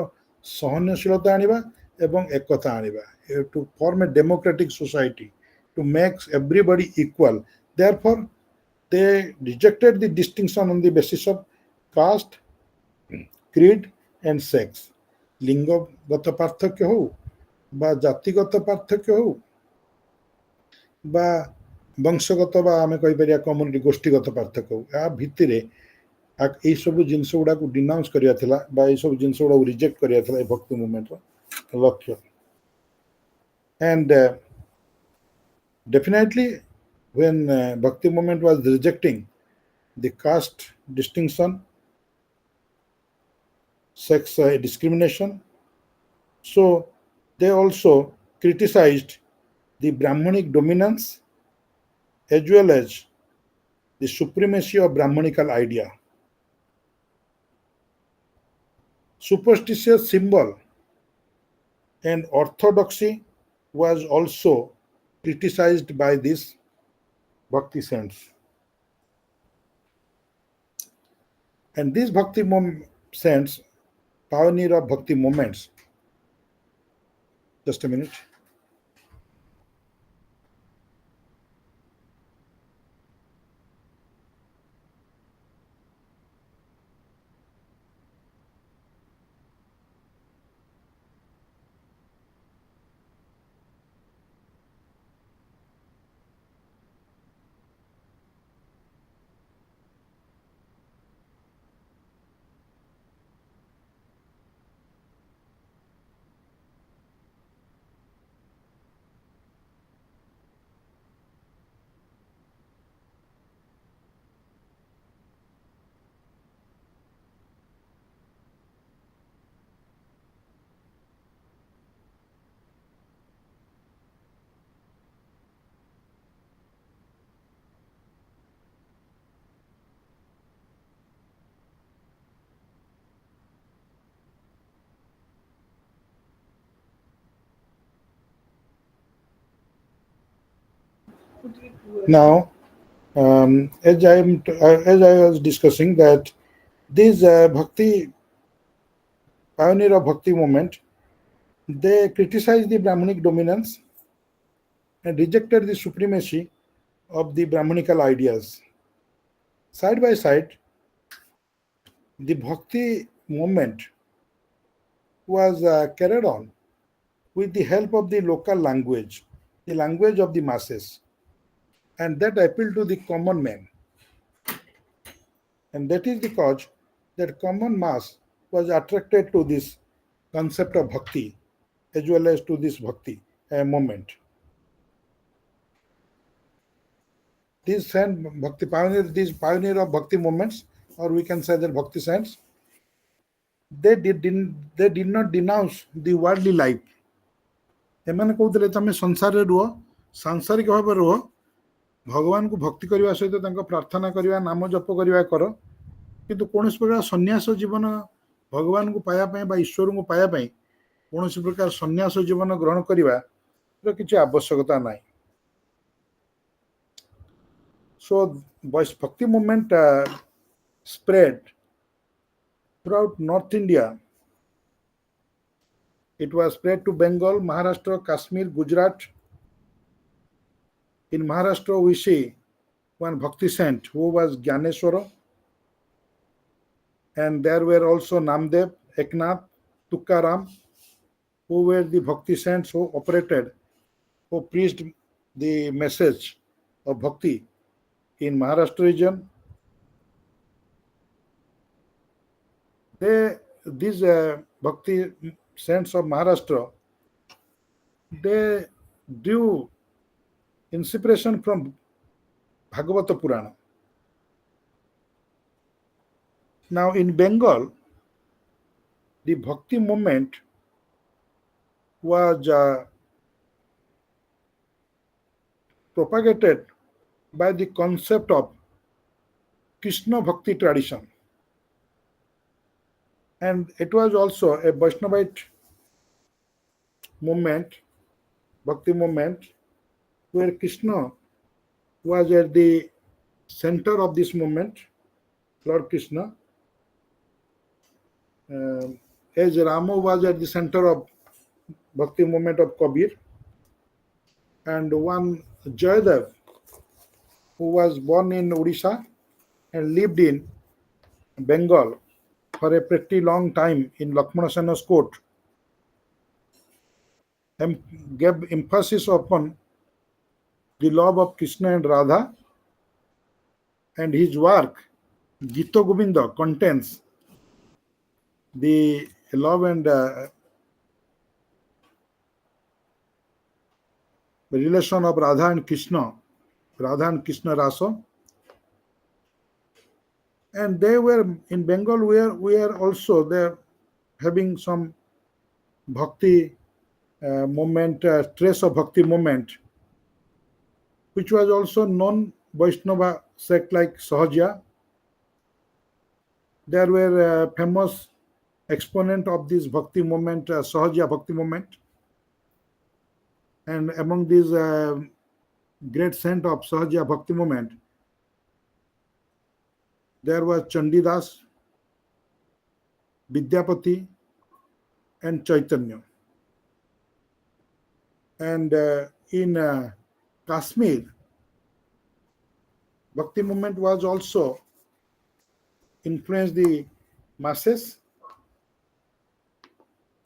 सहनशीलता आनिबा एवं एकता आनिबा, to form a democratic society, to make everybody equal. Therefore, they rejected the distinction on the basis of caste, creed, and sex. লিঙ্গগত পার্থক্য হও বা জাতিগত পার্থক্য হও বা বংশগত বা ଆମେ କହିପାରିବା କମ୍ୟୁନିଟି ଗୋଷ୍ଠୀଗତ ପାର୍ଥକ୍ୟ ହଉ, ଏହା ଭିତ୍ତିରେ ଏଇସବୁ ଜିନିଷ ଗୁଡାକୁ ଡିନାଉନ୍ସ କରିବା ଥିଲା ବା ଏଇସବୁ ଜିନିଷ ଗୁଡାକୁ ରିଜେକ୍ଟ କରିବା ଥିଲା ଏ ଭକ୍ତି ମୁଭମେଣ୍ଟର ଲକ୍ଷ୍ୟ। And definitely when Bhakti movement was rejecting the caste distinction, sex discrimination, so they also criticized the Brahmanic dominance as well as the supremacy of Brahmanical idea. Superstitious symbol and orthodoxy was also criticized by these bhakti saints. And these bhakti saints, pioneer of bhakti movements, just a minute. Now, as I was discussing that these pioneer of bhakti movement, they criticized the Brahmanic dominance and rejected the supremacy of the Brahmanical ideas. Side by side, the bhakti movement was carried on with the help of the local language, the language of the masses, and that appealed to the common man. And that is the cause that common mass was attracted to this concept of bhakti as well as to this bhakti movement. These pioneer of bhakti movements, or we can say that bhakti saints, they did not denounce the worldly life. ଏମାନେ କହୁଥିଲେ ତମେ ସଂସାରରେ ରୁହ, ସାଂସାରିକ ଭାବରେ ରୁହ, ଭଗବାନଙ୍କୁ ଭକ୍ତି କରିବା ସହିତ ତାଙ୍କ ପ୍ରାର୍ଥନା କରିବା, ନାମ ଜପ କରିବା କର, କିନ୍ତୁ କୌଣସି ପ୍ରକାର ସନ୍ନ୍ୟାସ ଜୀବନ ଭଗବାନଙ୍କୁ ପାଇବା ପାଇଁ ବା ଈଶ୍ୱରଙ୍କୁ ପାଇବା ପାଇଁ କୌଣସି ପ୍ରକାର ସନ୍ନ୍ୟାସ ଜୀବନ ଗ୍ରହଣ କରିବାର କିଛି ଆବଶ୍ୟକତା ନାହିଁ। So Bhakti movement spread throughout North India. It was spread to Bengal, Maharashtra, Kashmir, Gujarat. In Maharashtra, we see one Bhakti saint who was Gyaneswara, and there were also Namdev, Eknath, Tukaram, who were the Bhakti saints who operated, who preached the message of Bhakti in Maharashtra region. These Bhakti saints of Maharashtra, they drew inspiration from Bhagavata Purana. Now in Bengal, the Bhakti movement was propagated by the concept of Krishna Bhakti tradition. And it was also a Vaishnavite movement, Bhakti movement, where Krishna was at the center of this movement, Lord Krishna, as Rama was at the center of Bhakti movement of Kabir, and one Jayadev, who was born in Odisha and lived in Bengal, for a pretty long time in Lakshmana Sena's court, gave emphasis upon the love of Krishna and Radha, and his work Gita Govinda contains the love and relation of Radha and Krishna Rasa. And they were in Bengal. We are also there having some bhakti movement, trace of bhakti movement, which was also non-Vaishnava sect like Sahajya. There were famous exponent of this bhakti movement, Sahajya bhakti movement, and among these great saint of Sahajya bhakti movement, there was Chandidas, Vidyapati, and Chaitanya. And in Kashmir, bhakti movement was also influenced the masses,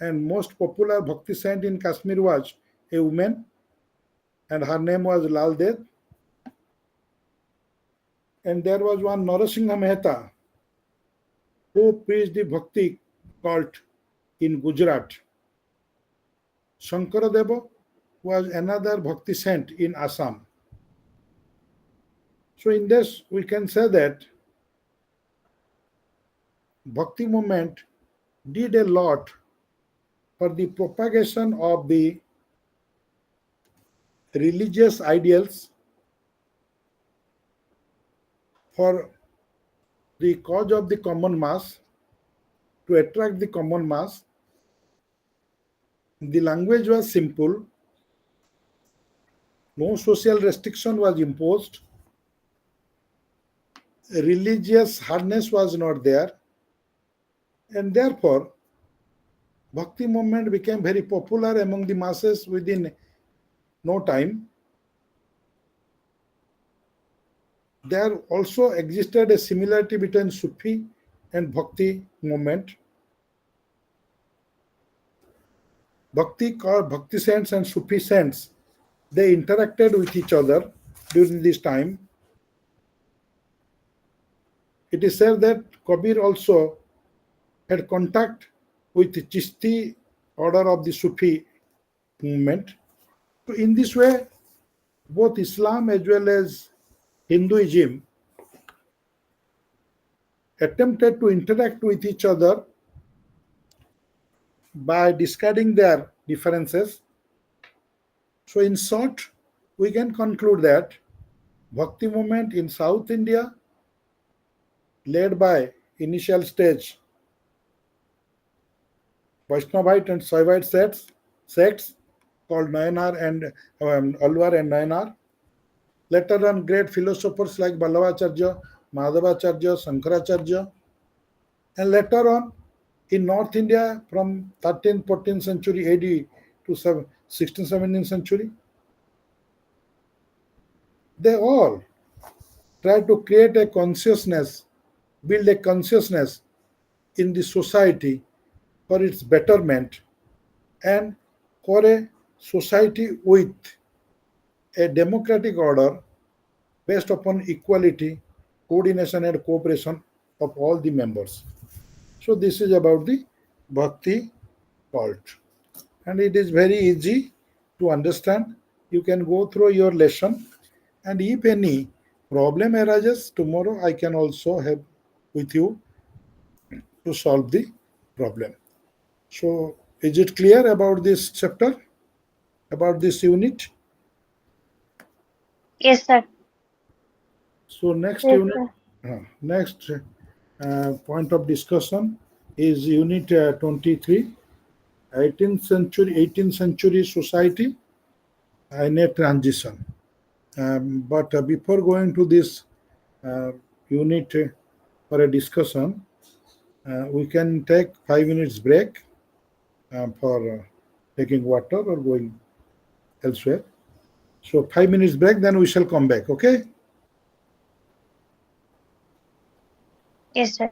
and most popular bhakti saint in Kashmir was a woman, and her name was Lal Ded. And there was one Narasingha Mehta who preached the bhakti cult in Gujarat. Shankaradeva was another bhakti saint in Assam. So in this we can say that bhakti movement did a lot for the propagation of the religious ideals, for the cause of the common mass, to attract the common mass. The language was simple, no social restriction was imposed, religious hardness was not there, and therefore bhakti movement became very popular among the masses within no time. There also existed a similarity between Sufi and bhakti movement. Bhakti saints and Sufi saints, they interacted with each other during this time. It is said that Kabir also had contact with the Chishti order of the Sufi movement. So in this way, both Islam as well as Hinduism attempted to interact with each other by discarding their differences. So in short, we can conclude that Bhakti movement in South India, led by initial stage Vaishnavite and Shaivite sects called Nayanar and Alwar and Nayanar. Later on, great philosophers like Ballavacharya, Madhavacharya, Shankaracharya, and later on in North India from 13th, 14th century AD to 16th, 17th century, they all try to create a consciousness, build a consciousness in the society for its betterment and for a society with a democratic order based upon equality, coordination and cooperation of all the members. So this is about the Bhakti cult. And it is very easy to understand. You can go through your lesson, and if any problem arises tomorrow, I can also help with you to solve the problem. So is it clear about this chapter, about this unit? Yes, sir. So next Yes, unit, sir. next point of discussion is unit 23, 18th century society in a transition. But before going to this unit for a discussion, we can take 5 minutes break for taking water or going elsewhere. So 5 minutes break, then we shall come back, okay? Yes, sir.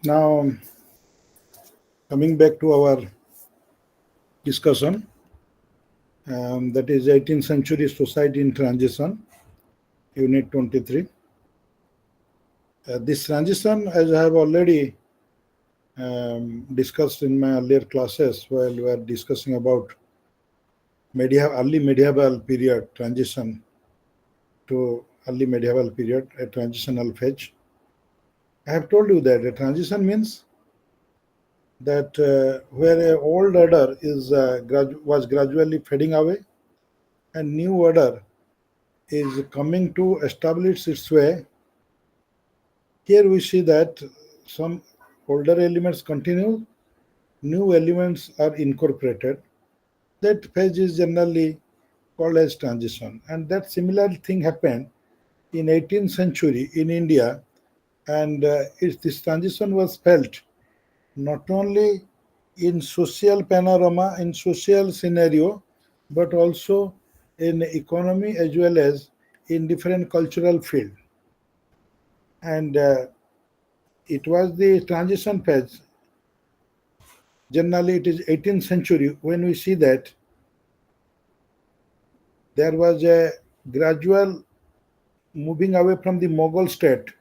Now, coming back to our discussion, that is 18th century society in transition, unit 23. This transition, as I have already discussed in my earlier classes while we were discussing about early medieval period transition to early medieval period, a transitional phase. I have told you that a transition means that where an old order was gradually fading away and new order is coming to establish its way. Here we see that some older elements continue, new elements are incorporated. That phase is generally called as transition. And that similar thing happened in 18th century in India, and this transition was felt not only in social panorama, in social scenario, but also in economy as well as in different cultural field. And it was the transition phase. Generally, it is 18th century when we see that there was a gradual moving away from the Mughal state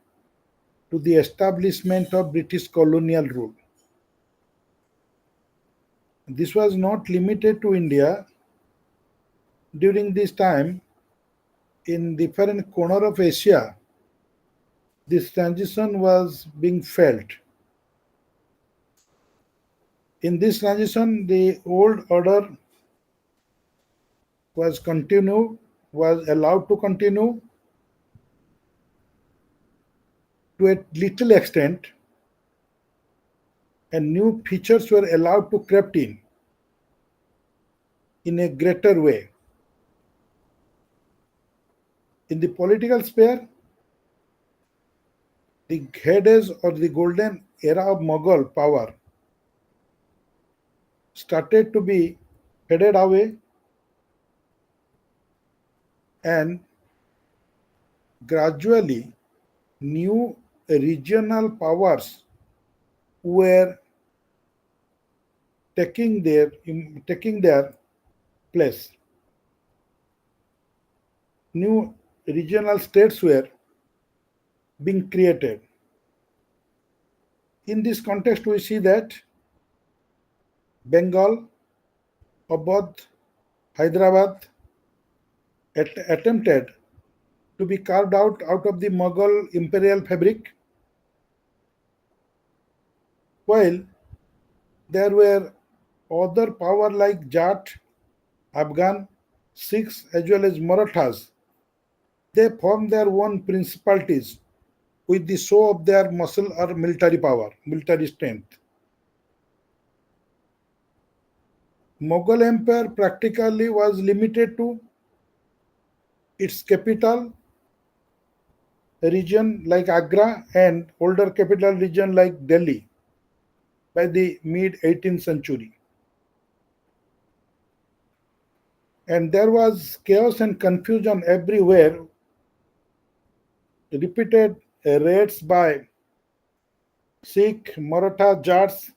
to the establishment of British colonial rule. This was not limited to India. During this time, in different corner of Asia, this transition was being felt. In this transition, the old order was allowed to continue to a little extent, and new features were allowed to creep in a greater way. In the political sphere, the heydays or the golden era of Mughal power started to be faded away, and gradually new regional powers were taking their place. New regional states were being created. In this context, we see that Bengal, Awadh, Hyderabad attempted to be carved out of the Mughal imperial fabric, while there were other power like Jat, Afghan, Sikhs as well as Marathas. They formed their own principalities with the show of their muscle or military power, military strength. Mughal Empire practically was limited to its capital region like Agra and older capital region like Delhi by the mid 18th century. And there was chaos and confusion everywhere. Repeated raids by Sikh, Maratha, Jats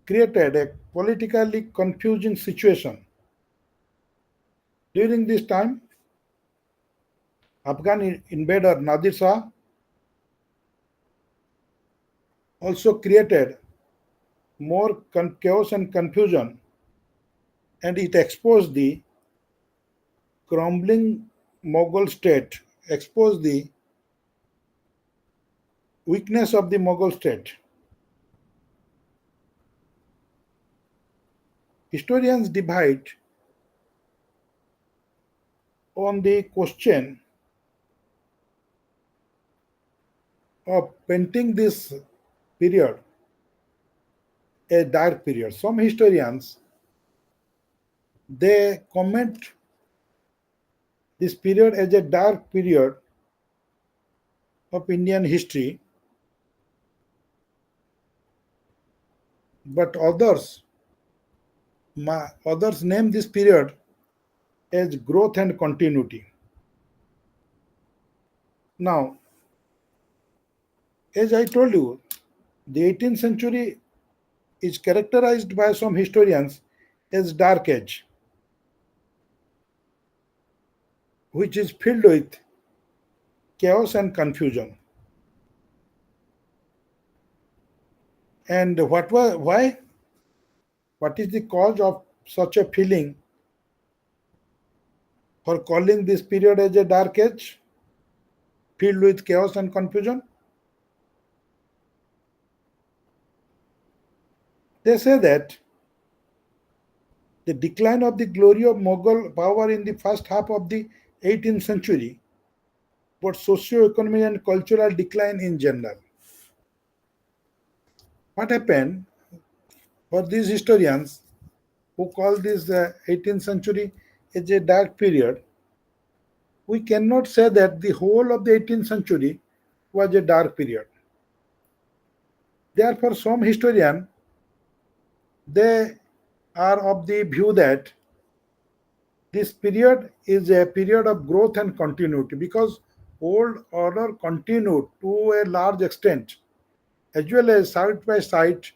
created a politically confusing situation. During this time, Afghan invader Nadir Shah also created more chaos and confusion, and it exposed the crumbling Mughal state, exposed the weakness of the Mughal state. Historians divide on the question of painting this period a dark period. Some historians, they comment this period as a dark period of Indian history, but others name this period as growth and continuity. Now, As I told you, the 18th century is characterized by some historians as dark age, which is filled with chaos and confusion. And why? What is the cause of such a feeling for calling this period as a dark age, filled with chaos and confusion? They say that the decline of the glory of Mughal power in the first half of the 18th century, but socio-economic and cultural decline in general. What happened for these historians who call this the 18th century as a dark period? We cannot say that the whole of the 18th century was a dark period. Therefore, some historians, they are of the view that this period is a period of growth and continuity, because old order continued to a large extent, as well as side by side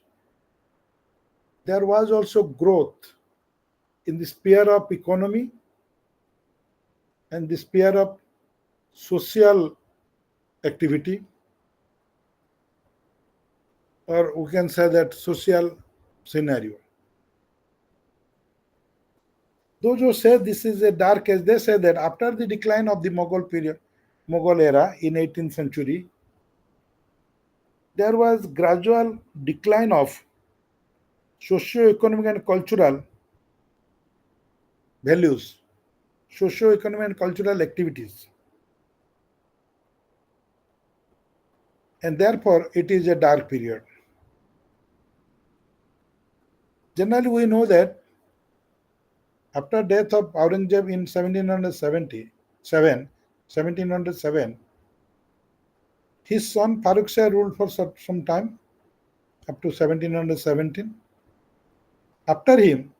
there was also growth in the sphere of economy and the sphere of social activity, or we can say that social scenario. Those who say this is a dark age, they say that after the decline of the Mughal era in 18th century, there was gradual decline of socio-economic and cultural values, socio-economic and cultural activities. And therefore, it is a dark period. Generally, we know that after death of Aurangzeb in 1707, his son Farooq Shah ruled for some time, up to 1717. After him,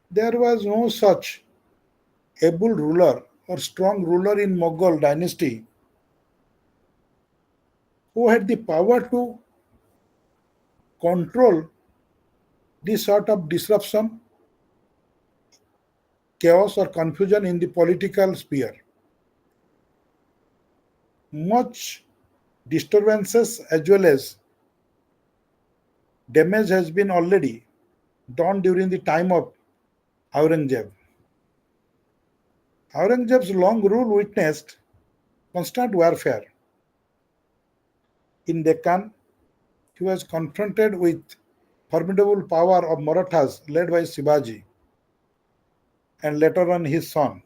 there was no such able ruler or strong ruler in Mughal dynasty who had the power to control this sort of disruption, chaos or confusion in the political sphere. Much disturbances as well as damage has been already done during the time of Aurangzeb. Aurangzeb's long rule witnessed constant warfare. In Deccan, he was confronted with formidable power of Marathas led by Shivaji and later on his son.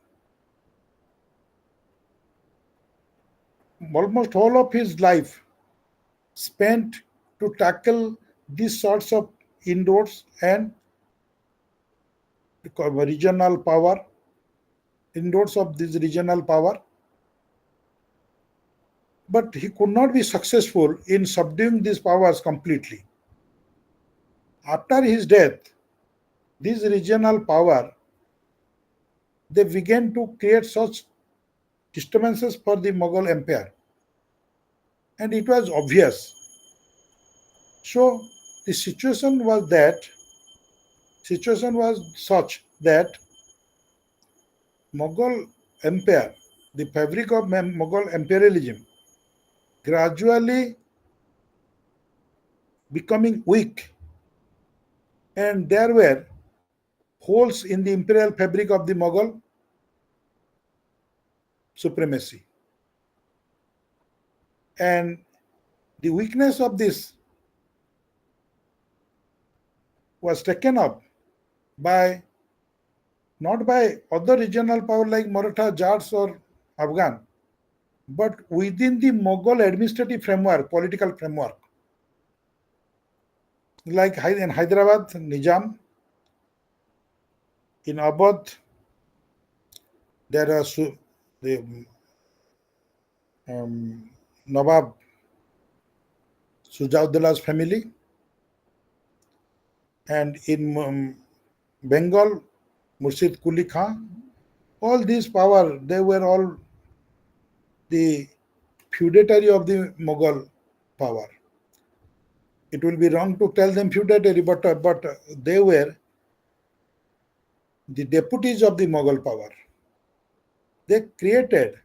Almost all of his life spent to tackle these sorts of inroads and regional power, inroads of this regional power. But he could not be successful in subduing these powers completely. After his death, this regional power, they began to create such disturbances for the Mughal Empire. And it was obvious. So the situation was such that Mughal Empire, the fabric of Mughal imperialism, gradually becoming weak, and there were holes in the imperial fabric of the Mughal supremacy. And the weakness of this was taken up by not by other regional power like Maratha, Jats or Afghan, but within the Mughal administrative framework, political framework. Like in Hyderabad, Nizam, in Awadh, there are the Nawab Sujauddaullah's family, and in Bengal, Murshid Quli Khan. All these power, they were all the feudatory of the Mughal power. It will be wrong to tell them feudatory, but they were the deputies of the Mughal power. They created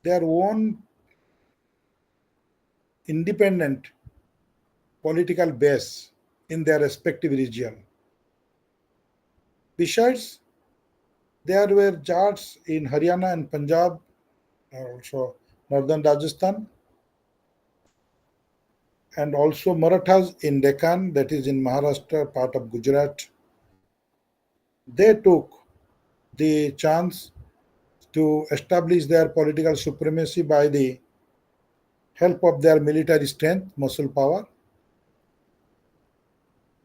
their own independent political base in their respective region. Besides, there were Jats in Haryana and Punjab, also northern Rajasthan, and also Marathas in Deccan, that is in Maharashtra, part of Gujarat. They took the chance to establish their political supremacy by the help of their military strength, muscle power.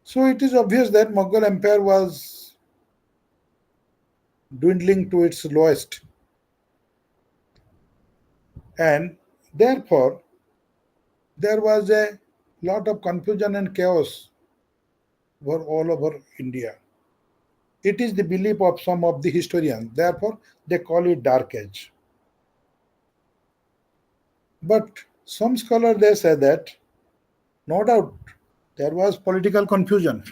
So it is obvious that Mughal Empire was dwindling to its lowest, and therefore there was a lot of confusion and chaos all over India. It is the belief of some of the historians, therefore they call it Dark Age. But some scholars, they say that no doubt there was political confusion,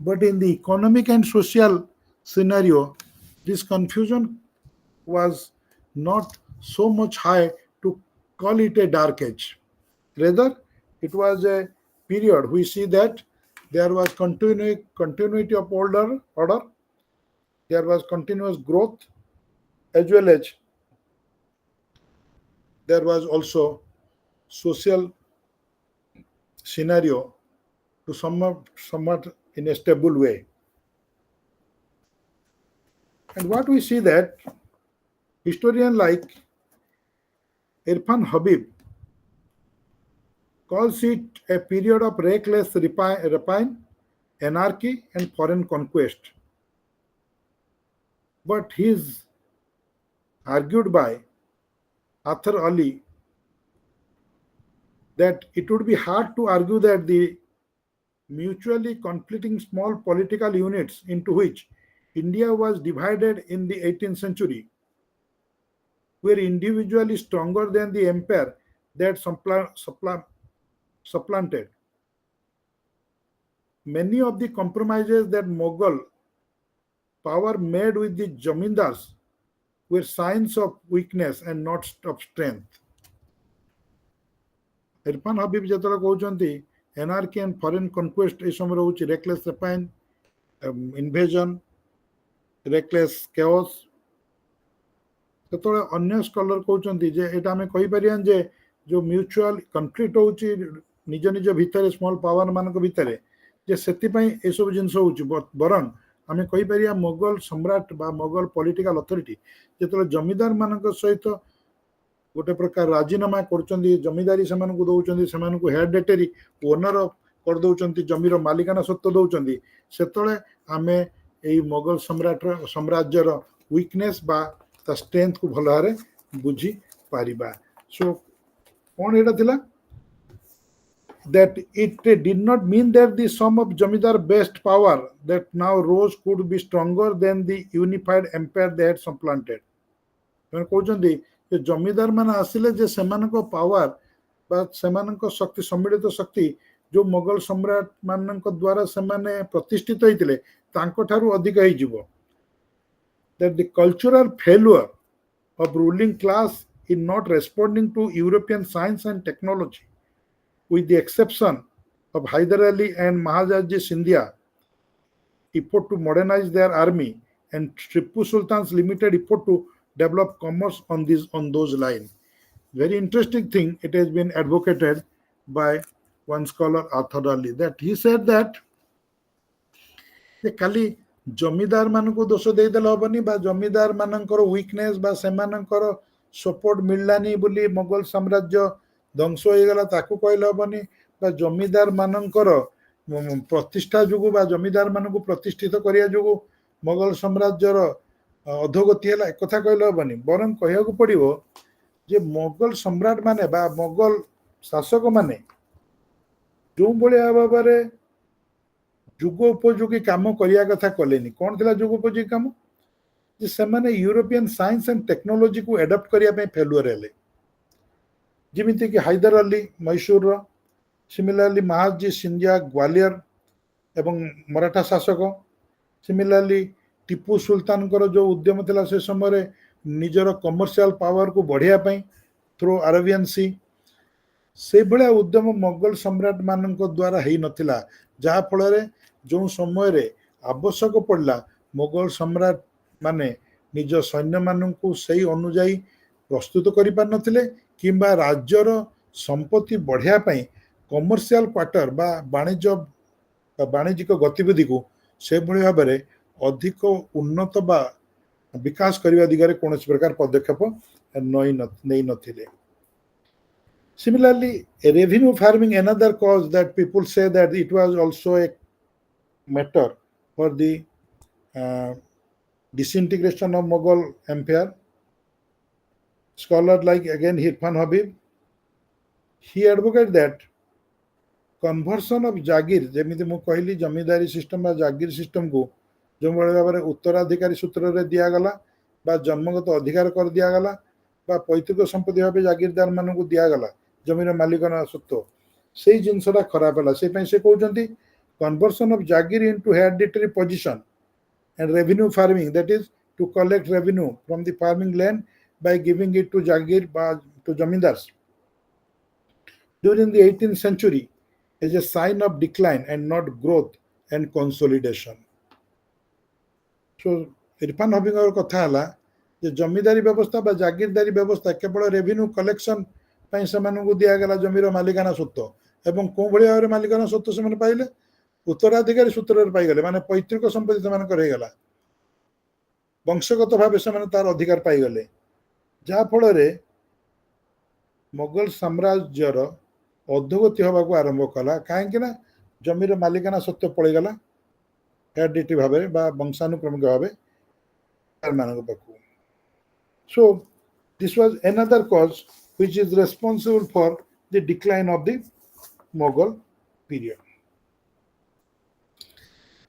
but in the economic and social scenario, this confusion was not so much high to call it a dark age. Rather, it was a period. We see that there was continuity of order, there was continuous growth, as well as there was also social scenario to somewhat in a stable way. And what we see that historian like Irfan Habib calls it a period of reckless rapine, anarchy, and foreign conquest. But he is argued by Arthur Ali that it would be hard to argue that the mutually conflicting small political units into which India was divided in the 18th century were individually stronger than the empire that supplanted. Many of the compromises that Mughal power made with the Jamindars were signs of weakness and not of strength. Irfan Habib ଯେତେବେଳେ କହୁଛନ୍ତି anarchy and foreign conquest এই ସମୟରେ ହେଉଛି reckless rapine, invasion, reckless chaos, ସେତେବେଳେ ଅନ୍ୟ scholar କହୁଛନ୍ତି ଯେ ଏଇଟା ଆମେ କହିପାରିବାନି ଯେ ଯୋଉ ମ୍ୟୁଚୁଆଲ କନଫ୍ଲିକ୍ଟ ହେଉଛି ନିଜ ନିଜ ଭିତରେ ସ୍ମଲ ପାୱାର ମାନଙ୍କ ଭିତରେ ଯେ ସେଥିପାଇଁ ଏସବୁ ଜିନିଷ ହେଉଛି ବରଂ ଆମେ କହିପାରିବା ମୋଗଲ ସମ୍ରାଟ ବା ମୋଗଲ ପଲିଟିକାଲ ଅଥରିଟି ଯେତେବେଳେ ଜମିଦାର ମାନଙ୍କ ସହିତ ଗୋଟେ ପ୍ରକାର ରାଜିନାମା କରୁଛନ୍ତି ଜମିଦାରୀ ସେମାନଙ୍କୁ ଦଉଛନ୍ତି ସେମାନଙ୍କୁ ହେରିଡେଟେରୀ ଓନର କରିଦଉଛନ୍ତି ଜମିର ମାଲିକାନା ସତ୍ତ୍ୱ ଦଉଛନ୍ତି ସେତେବେଳେ ଆମେ ଏଇ ମୋଗଲ ସାମ୍ରାଜ୍ୟର ୱିକନେସ୍ ବା ତା ଷ୍ଟ୍ରେଂଥ କୁ ଭଲ ଭାବରେ ବୁଝି ପାରିବା ସୋ କଣ ଏଟା ଥିଲା that it did not mean that the sum of Jamidar based power that now rose could be stronger than the unified empire they had supplanted. ସେମାନେ କହୁଛନ୍ତି ଯେ ଜମିଦାର ମାନେ ଆସିଲେ ଯେ ସେମାନଙ୍କ ପାୱାର ବା ସେମାନଙ୍କ ଶକ୍ତି ସମ୍ମିଳିତ ଶକ୍ତି ଯୋଉ ମୋଗଲ ସମ୍ରାଟ ମାନଙ୍କ ଦ୍ୱାରା ସେମାନେ ପ୍ରତିଷ୍ଠିତ ହେଇଥିଲେ ତାଙ୍କ ଠାରୁ ଅଧିକ ହେଇଯିବ. That the cultural failure of ruling class in not responding to European science and technology, with the exception of Hyder Ali and Mahajaji Scindia effort to modernize their army and Tipu Sultan's limited effort to develop commerce on those lines. Very interesting thing, it has been advocated by one scholar, Arthur Ali, that he said that ଖାଲି ଜମିଦାର ମାନଙ୍କୁ ଦୋଷ ଦେଇଦେଲେ ହବନି ବା ଜମିଦାର ମାନଙ୍କର weakness ବା ସେମାନଙ୍କର support ମିଳିଲାନି ବୋଲି ମୋଗଲ ସାମ୍ରାଜ୍ୟ ଧ୍ୱଂସ ହେଇଗଲା ତାକୁ କହିଲେ ହବନି ବା ଜମିଦାର ମାନଙ୍କର ପ୍ରତିଷ୍ଠା ଯୋଗୁ ବା ଜମିଦାର ମାନଙ୍କୁ ପ୍ରତିଷ୍ଠିତ କରିବା ଯୋଗୁ ମୋଗଲ ସାମ୍ରାଜ୍ୟର ଅଧୋଗତି ହେଲା ଏକଥା କହିଲେ ହବନି ବରଂ କହିବାକୁ ପଡିବ ଯେ ମୋଗଲ ସମ୍ରାଟ ମାନେ ବା ମୋଗଲ ଶାସକ ମାନେ ଯୋଉ ଭଳିଆ ଭାବରେ ଯୁଗ ଉପଯୋଗୀ କାମ କରିବା କଥା କଲେନି କଣ ଥିଲା ଯୁଗ ଉପଯୋଗୀ କାମ ଯେ ସେମାନେ ୟୁରୋପିଆନ ସାଇନ୍ସ ଆଣ୍ଡ ଟେକ୍ନୋଲୋଜିକୁ ଆଡପ୍ଟ କରିବା ପାଇଁ ଫେଲୁଅର ହେଲେ ଯେମିତି କି ହାଇଦର ଅଲି ମହୀଶୂରର, ସିମିଲାରଲି ମହାଦଜୀ ସିନ୍ଧିଆ ଗ୍ୱାଲିୟର ଏବଂ ମରାଠା ଶାସକ, ସିମିଲାରଲି ଟିପୁ ସୁଲତାନଙ୍କର ଯେଉଁ ଉଦ୍ୟମ ଥିଲା ସେ ସମୟରେ ନିଜର କମର୍ସିଆଲ ପାୱାରକୁ ବଢ଼ାଇବା ପାଇଁ ଥ୍ରୁ ଆରବିଆନ୍ ସି, ସେଇଭଳିଆ ଉଦ୍ୟମ ମୋଗଲ ସମ୍ରାଟ ମାନଙ୍କ ଦ୍ୱାରା ହେଇନଥିଲା, ଯାହାଫଳରେ ଯେଉଁ ସମୟରେ ଆବଶ୍ୟକ ପଡ଼ିଲା ମୋଗଲ ସମ୍ରାଟ ମାନେ ନିଜ ସୈନ୍ୟମାନଙ୍କୁ ସେଇ ଅନୁଯାୟୀ ପ୍ରସ୍ତୁତ କରିପାରିନଥିଲେ କିମ୍ବା ରାଜ୍ୟର ସମ୍ପତ୍ତି ବଢ଼ାଇବା ପାଇଁ କମର୍ସିଆଲ କ୍ୱାର୍ଟର ବା ବାଣିଜ୍ୟିକ ଗତିବିଧିକୁ ସେଭଳି ଭାବରେ ଅଧିକ ଉନ୍ନତ ବା ବିକାଶ କରିବା ଦିଗରେ କୌଣସି ପ୍ରକାର ପଦକ୍ଷେପ ନେଇନଥିଲେ। Similarly, revenue farming, another cause that people say that it was also a matter for the disintegration of Mughal Empire. Scholar like again Irfan Habib, he advocated that conversion of Jagir, ଯେମିତି ମୁଁ କହିଲି ଜମିଦାରୀ system ବା ଜାଗିର ସିଷ୍ଟମକୁ ଯେଉଁଭଳି ଭାବରେ ଉତ୍ତରାଧିକାରୀ ସୂତ୍ରରେ ଦିଆଗଲା ବା ଜନ୍ମଗତ ଅଧିକାର କରି ଦିଆଗଲା ବା ପୈତୃକ ସମ୍ପତ୍ତି ଭାବେ ଜାଗିରଦାର ମାନଙ୍କୁ ଦିଆଗଲା ଜମିର ମାଲିକାନା ସତ୍ତ୍ୱ, ସେଇ ଜିନିଷଟା ଖରାପ ହେଲା। ସେଇପାଇଁ ସେ କହୁଛନ୍ତି conversion of jagir into hereditary position and revenue farming, that is to collect revenue from the farming land by giving it to Jagir to Jamindars during the 18th century is a sign of decline and not growth and consolidation. So Irfan Habibଙ୍କର କଥା ହେଲା ଯେ ଜମିଦାରୀ ବ୍ୟବସ୍ଥା ବା ଜାଗିରଦାରୀ ବ୍ୟବସ୍ଥା କେବଳ revenue collection ପାଇଁ ସେମାନଙ୍କୁ ଦିଆଗଲା ଜମିର ମାଲିକାନା ସତ୍ତ୍ୱ, ଏବଂ କୋଉଭଳି ଭାବରେ ମାଲିକାନା ସତ୍ତ୍ୱ ସେମାନେ ପାଇଲେ, ଉତ୍ତରାଧିକାରୀ ସୂତ୍ରରେ ପାଇଗଲେ, ମାନେ ପୈତୃକ ସମ୍ପତ୍ତି ସେମାନଙ୍କର ହେଇଗଲା, ବଂଶଗତ ଭାବେ ସେମାନେ ତାର ଅଧିକାର ପାଇଗଲେ, ଯାହାଫଳରେ ମୋଗଲ ସାମ୍ରାଜ୍ୟର ଅଧୋଗତି ହେବାକୁ ଆରମ୍ଭ କଲା। କାହିଁକି ନା ଜମିର ମାଲିକାନା ସତ୍ତ୍ୱ ପଳେଇଗଲା ହେରିଡିଟି ଭାବରେ ବା ବଂଶାନୁକ୍ରମିକ ଭାବେ ମାନଙ୍କ ପାଖକୁ। So this was another cause which is responsible for the decline of the Mughal period.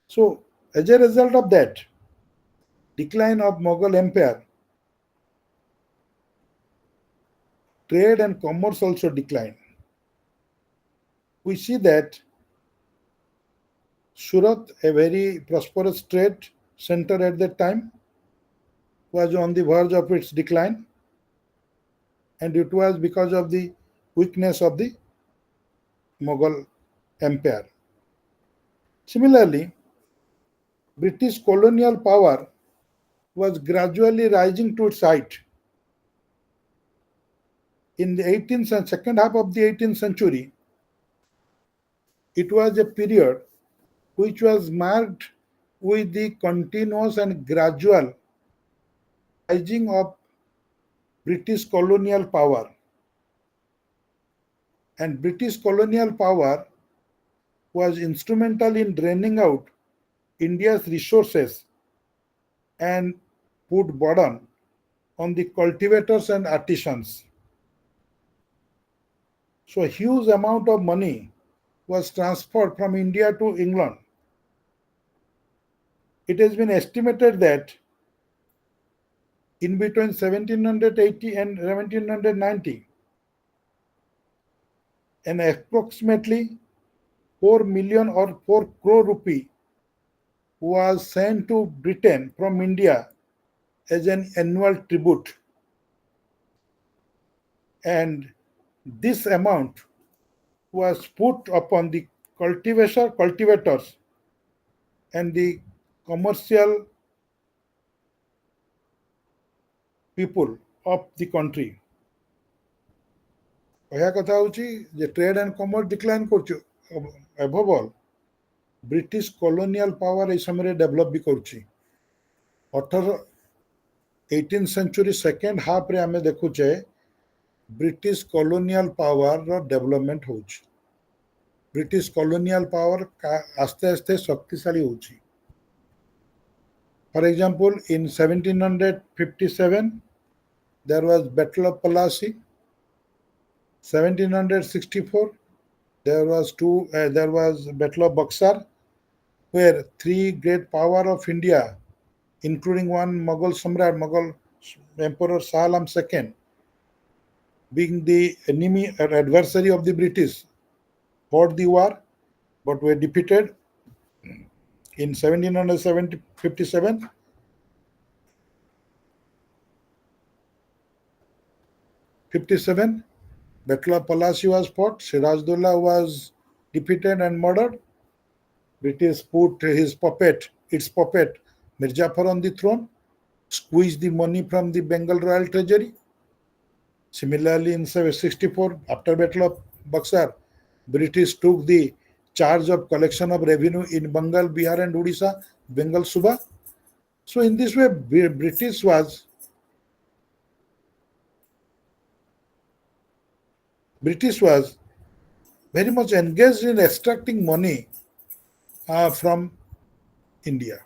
So as a result of that decline of Mughal empire, trade and commerce also declined. We see that Surat, a very prosperous trade center at that time, was on the verge of its decline, and it was because of the weakness of the Mughal empire. Similarly, British colonial power was gradually rising to its height. In the second half of the 18th century, it was a period which was marked with the continuous and gradual rising of British colonial power. And British colonial power was instrumental in draining out India's resources and put burden on the cultivators and artisans. So a huge amount of money was transferred from India to England. It has been estimated that in between 1780 and 1790, an approximately 4 million or 4 crore rupee was sent to Britain from India as an annual tribute. And this amount was put upon the cultivators and the commercial people of the country. କହିବା କଥା ହେଉଛି ଯେ trade and commerce decline କରୁଛି, above all British colonial power ଏଇ ସମୟରେ develop ବି କରୁଛି। 18th century second ହାଫ୍ରେ ଆମେ ଦେଖୁଛେ ବ୍ରିଟିଶ କଲୋନିଆଲ ପାୱାରର ଡେଭଲପମେଣ୍ଟ ହେଉଛି। ବ୍ରିଟିଶ କଲୋନିଆଲ ପାୱାର ଆସ୍ତେ ଆସ୍ତେ ଶକ୍ତିଶାଳୀ ହେଉଛି। For example, in 1757, there was Battle of Plassey. 1764, there was Battle of Buxar, where three great power of India, including one Mughal Samrat, Mughal Emperor Shah Alam II, being the enemy or adversary of the British, fought the war but were defeated in 1757. 57, Battle of Palasi was fought. Sirajuddaula was defeated and murdered. British put its puppet, Mirzapur on the throne, squeezed the money from the Bengal royal treasury. Similarly, in 1764, after Battle of Buxar, British took the charge of collection of revenue in Bengal, Bihar, and Odisha, Bengal Suba. So, in this way, British was very much engaged in extracting money from India.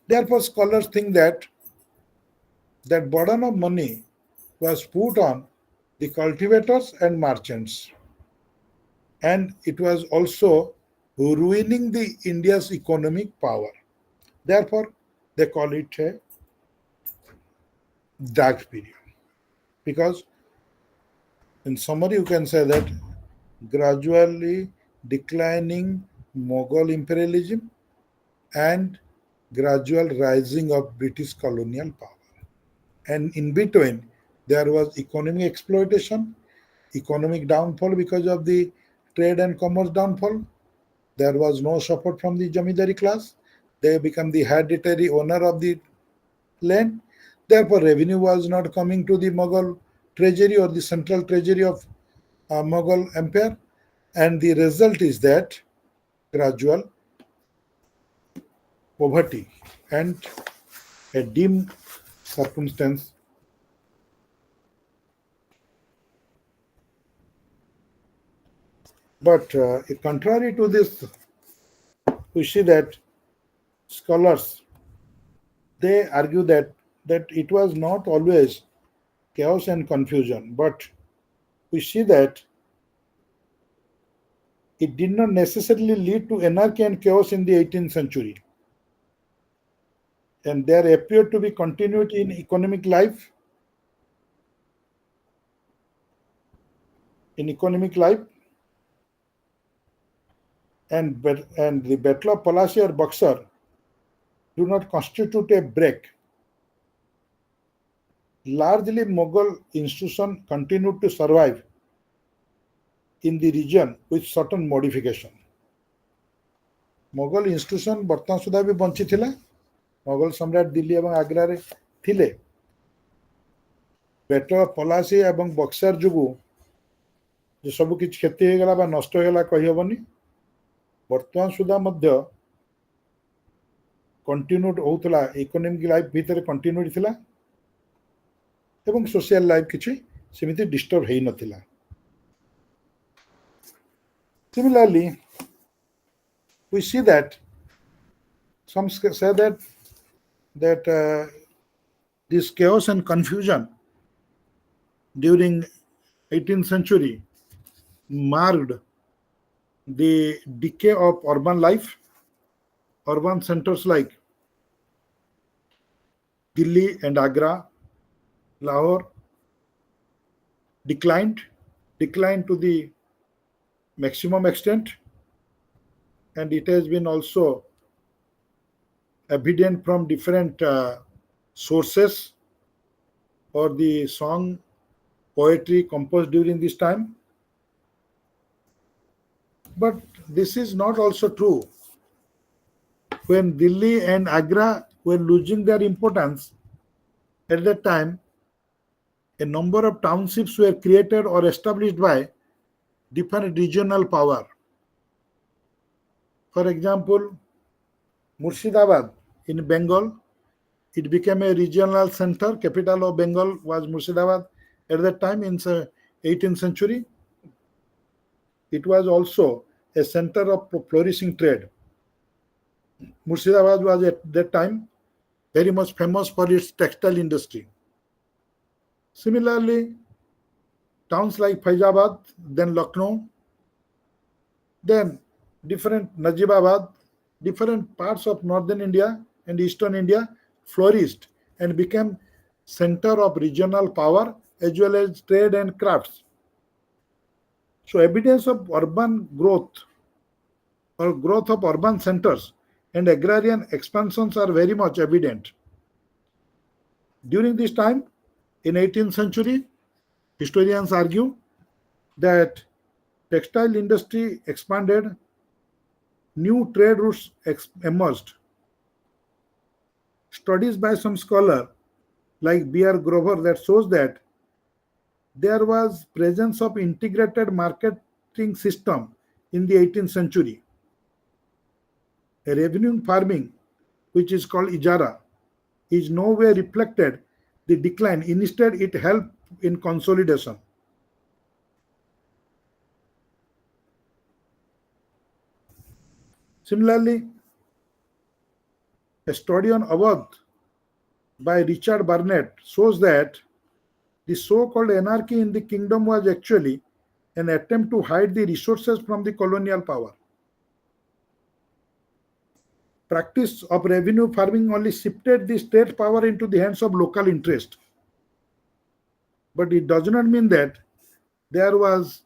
Therefore, scholars think that burden of money was put on the cultivators and merchants, and it was also ruining the India's economic power. Therefore, they call it a dark period. Because, in summary, you can say that gradually declining Mughal imperialism and gradual rising of British colonial power. And in between, there was economic exploitation, economic downfall because of the trade and commerce downfall. There was no support from the Jamidari class. They became the hereditary owner of the land. Therefore, revenue was not coming to the Mughal treasury or the central treasury of Mughal empire. And the result is that gradual poverty and a dim circumstance. But contrary to this, we see that scholars, they argue that it was not always chaos and confusion, but we see that it did not necessarily lead to anarchy and chaos in the 18th century. And there appeared to be continuity in economic life. And the Battle of Palasi or Buxar do not constitute a break. Largely, Mughal institutions continued to survive in the region with certain modification. Mughal institution ବର୍ତ୍ତମାନ ସୁଦ୍ଧା ବି ବଞ୍ଚିଥିଲା. Mughal ସମ୍ରାଟ ଦିଲ୍ଲୀ ଏବଂ ଆଗ୍ରାରେ ଥିଲେ. Battle of Palasi ଏବଂ ବକ୍ସାର ଯୋଗୁଁ ଯେ ସବୁ କିଛି କ୍ଷତି ହେଇଗଲା ବା ନଷ୍ଟ ହେଇଗଲା କହିହେବନି. ବର୍ତ୍ତମାନ ସୁଦ୍ଧା ମଧ୍ୟ କଣ୍ଟିନ୍ୟୁଡ୍ ହେଉଥିଲା, ଇକୋନୋମିକ୍ ଲାଇଫ୍ ଭିତରେ କଣ୍ଟିନ୍ୟୁଡ୍ ଥିଲା ଏବଂ ସୋସିଆଲ ଲାଇଫ୍ କିଛି ସେମିତି ଡିଷ୍ଟର୍ବ ହେଇନଥିଲା. Similarly, we see that some say that this chaos and confusion during 18th century marked the decay of urban life. Urban centers like Delhi and Agra, Lahore declined to the maximum extent, and it has been also evident from different sources or the song poetry composed during this time. But this is not also true. When Delhi and Agra were losing their importance, at that time, a number of townships were created or established by different regional power. For example, Murshidabad in Bengal, it became a regional center. Capital of Bengal was Murshidabad at that time in the 18th century. It was also a center of flourishing trade. Murshidabad was at that time very much famous for its textile industry. Similarly, towns like Faizabad, then Lucknow, then different Najibabad, different parts of northern India and eastern India flourished and became center of regional power as well as trade and crafts. So evidence of urban growth or growth of urban centers and agrarian expansions are very much evident. During this time, in 18th century, historians argue that textile industry expanded, new trade routes emerged. Studies by some scholar like B.R. Grover that shows that there was presence of integrated marketing system in the 18th century. A revenue farming, which is called ijara, is nowhere reflected the decline. Instead, it helped in consolidation. Similarly, a study on Awadh by Richard Burnett shows that the so-called anarchy in the kingdom was actually an attempt to hide the resources from the colonial power. Practice of revenue farming only shifted the state power into the hands of local interest. But it does not mean that there was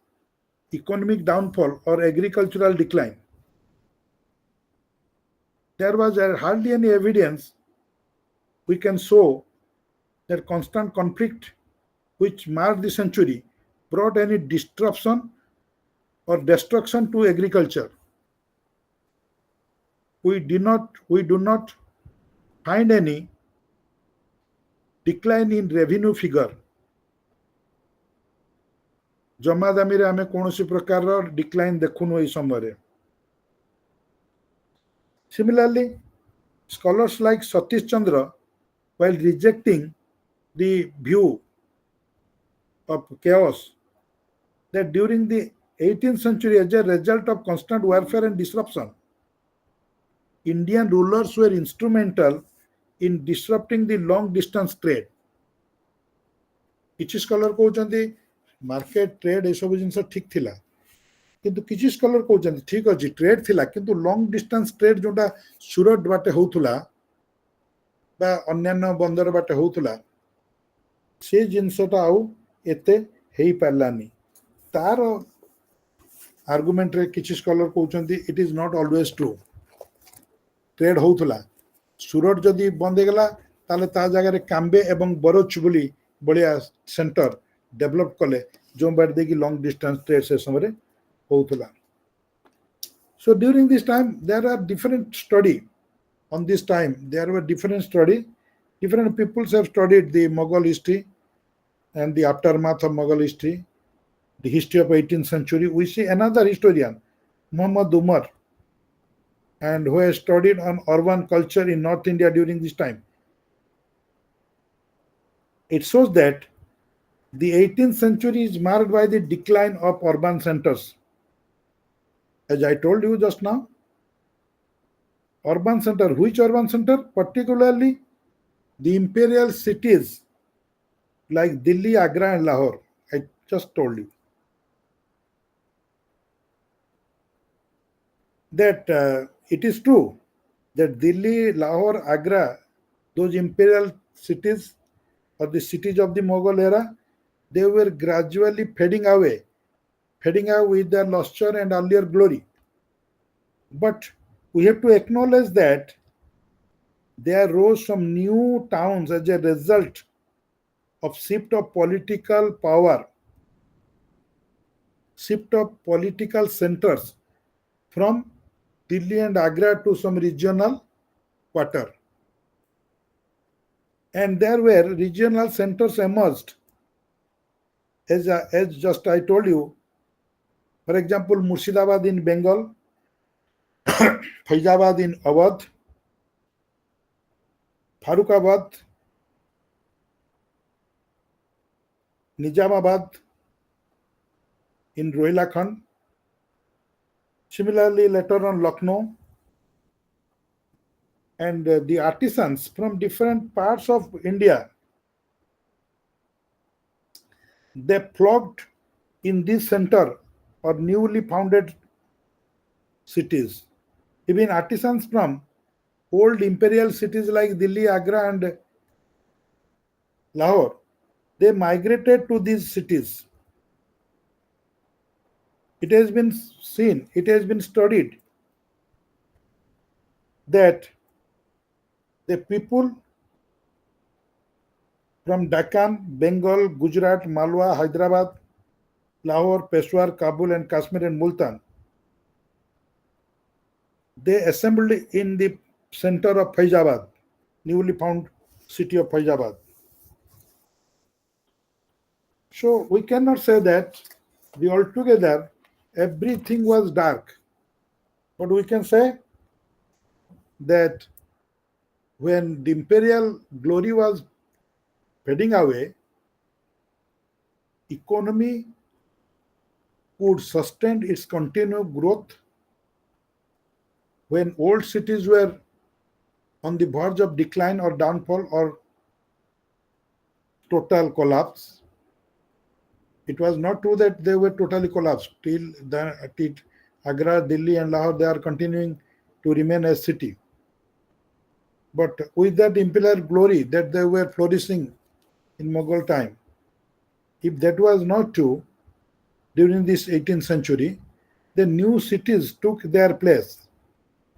economic downfall or agricultural decline. There was hardly any evidence we can show that constant conflict which marked the century brought any disruption or destruction to agriculture. We do not find any decline in revenue figure. जमादामी आम कौन प्रकार decline देखुनु यह समय. Similarly, scholars like Satish Chandra, while rejecting the view of chaos, that during the 18th century, as a result of constant warfare and disruption, Indian rulers were instrumental in disrupting the long distance trade. किछि scholar कहउछन्ती market trade ए सब जिंस ठीक थिला, किंतु किछि scholar कहउछन्ती ठीक अछि trade थिला किंतु लॉन्ग डिस्टेंस ट्रेड जोटा सूरत बाटे होउथुला बा अन्यान्य बंदर बाटे होउथुला से जिंसटा आउ एते हेई पारलानी. तार आर्गुमेंट रे किछि स्कॉलर कहउछन्ती it is not always true. Trade होउथुला सूरत जदि बंद हे गला ताले ता जगह रे कांबे एवं बरोच बोली बढ़िया सेंटर डेवलप कले जो बार देखि लॉन्ग डिस्टेंस ट्रेड से समय होउथुला. So during this time there are different study on this time. There were different study. Different peoples have studied the Mughal history and the aftermath of Mughal history, the history of 18th century. We see another historian, Muhammad Umar, and who has studied on urban culture in North India during this time. It shows that the 18th century is marked by the decline of urban centers. As I told you just now, urban center, which urban center? Particularly the imperial cities like Delhi, Agra and Lahore. I just told you. That it is true that Delhi, Lahore, Agra, those imperial cities or the cities of the Mughal era, they were gradually fading away with their lustre and earlier glory. But we have to acknowledge that there rose some new towns as a result of shift of political power, shift of political centers from Delhi and Agra to some regional quarter. And there were regional centers emerged. As just I told you, for example, Murshidabad in Bengal, Faizabad in Awadh, Farrukhabad, Nizamabad in Rohilkhand. Similarly, later on Lucknow, and the artisans from different parts of India, they flocked in this center or newly founded cities. Even artisans from old imperial cities like Delhi, Agra and Lahore, they migrated to these cities. It has been seen, it has been studied that the people from Deccan, Bengal, Gujarat, Malwa, Hyderabad, Lahore, Peshawar, Kabul, and Kashmir and Multan, they assembled in the center of Faizabad, newly found city of Faizabad. So we cannot say that the altogether everything was dark, but we can say that when the imperial glory was fading away, economy could sustain its continued growth. When old cities were on the verge of decline or downfall or total collapse, it was not true that they were totally collapsed. Till Agra, Delhi, and Lahore, they are continuing to remain as city. But with that imperial glory that they were flourishing in Mughal time, if that was not true during this 18th century, the new cities took their place,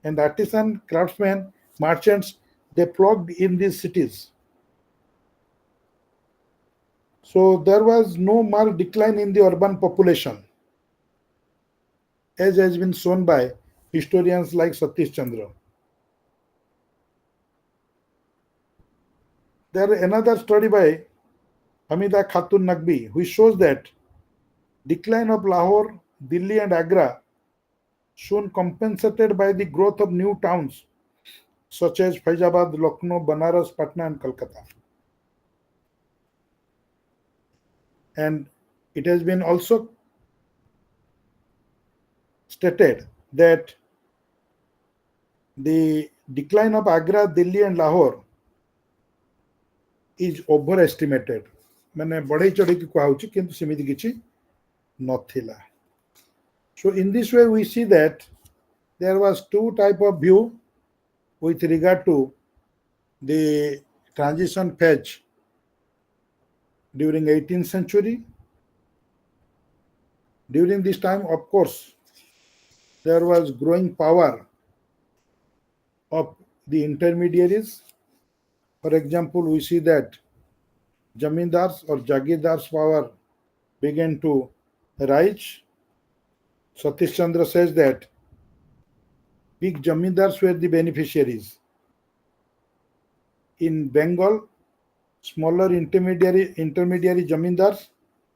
and artisan, craftsmen, merchants, they flocked in these cities. So there was no marked decline in the urban population, as has been shown by historians like Satish Chandra. There is another study by Hamida Khatun Naqvi, which shows that decline of Lahore, Delhi, and Agra soon compensated by the growth of new towns such as Faizabad, Lucknow, Banaras, Patna, and Kolkata. And it has been also stated that the decline of Agra, Delhi, and Lahore is overestimated. मैंने बढ़ई चढ़ी की कहूची किंतु सेमिति किछि नथिला. So in this way we see that there was two type of view with regard to the transition phase during 18th century. During this time, of course, there was growing power of the intermediaries. For example, we see that Jamindars or Jagirdars' power began to rise. Satish Chandra says that big Jamindars were the beneficiaries. In Bengal, smaller intermediary Jamindars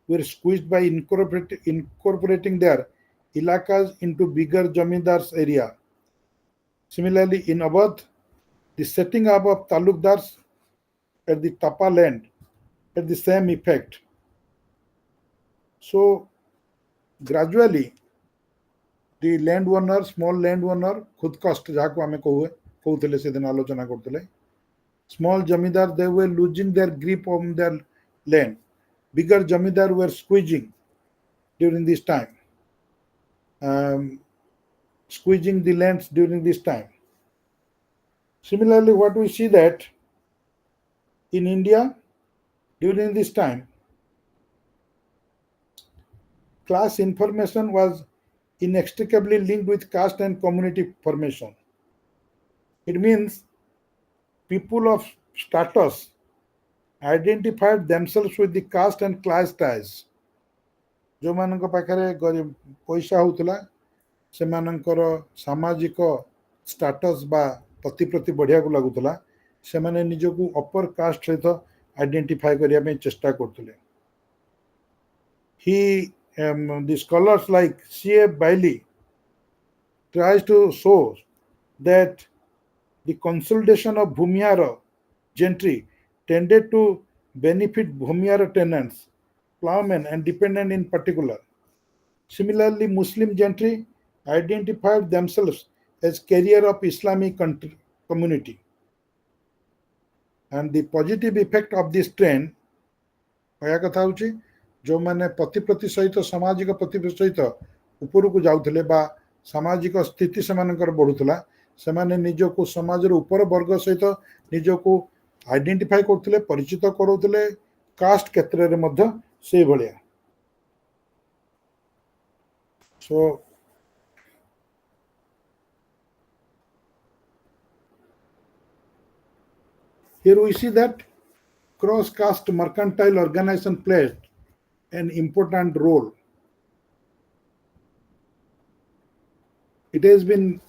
were squeezed by incorporating their ilakas into bigger Jamindars area. Similarly, in Awadh, the setting up of talukdars at the Tapa land had the same effect. So gradually, the landowner, small landowner, खुद कष्ट जाको आमे कहूले से दिन आलोचना करतले, small jamidar, they were losing their grip on their land. Bigger jamidar were squeezing during this time, squeezing the lands during this time. Similarly, what we see that in India during this time, class information was inextricably linked with caste and community formation. It means people of status identified themselves with the caste and class ties. जो मानक पाखरे गरीब पैसा होतला से मानकर सामाजिक status बा प्रतिप्रति बढ़िया को लागुतला से माने निजको अपर कास्ट सहित आइडेंटिफाई करिया में चेष्टा करतले. The scholars like C.F. Bailey tries to show that the consolidation of Bhumihara gentry tended to benefit Bhumihara tenants, plowmen, and dependent in particular. Similarly, Muslim gentry identified themselves as carrier of Islamic community. And the positive effect of this trend, कहया कथा होची जो माने प्रतिप्रति सहित सामाजिक प्रतिप्रति सहित ऊपर को जाउथले बा सामाजिक स्थिति सेमानकर बढ़ुतला सेमाने निजको समाजर ऊपर वर्ग सहित निजको आइडेंटिफाई करथले परिचित करौथले कास्ट क्षेत्र रे मध्य से भलिया. So here we see that cross caste mercantile organization played an important role. It has been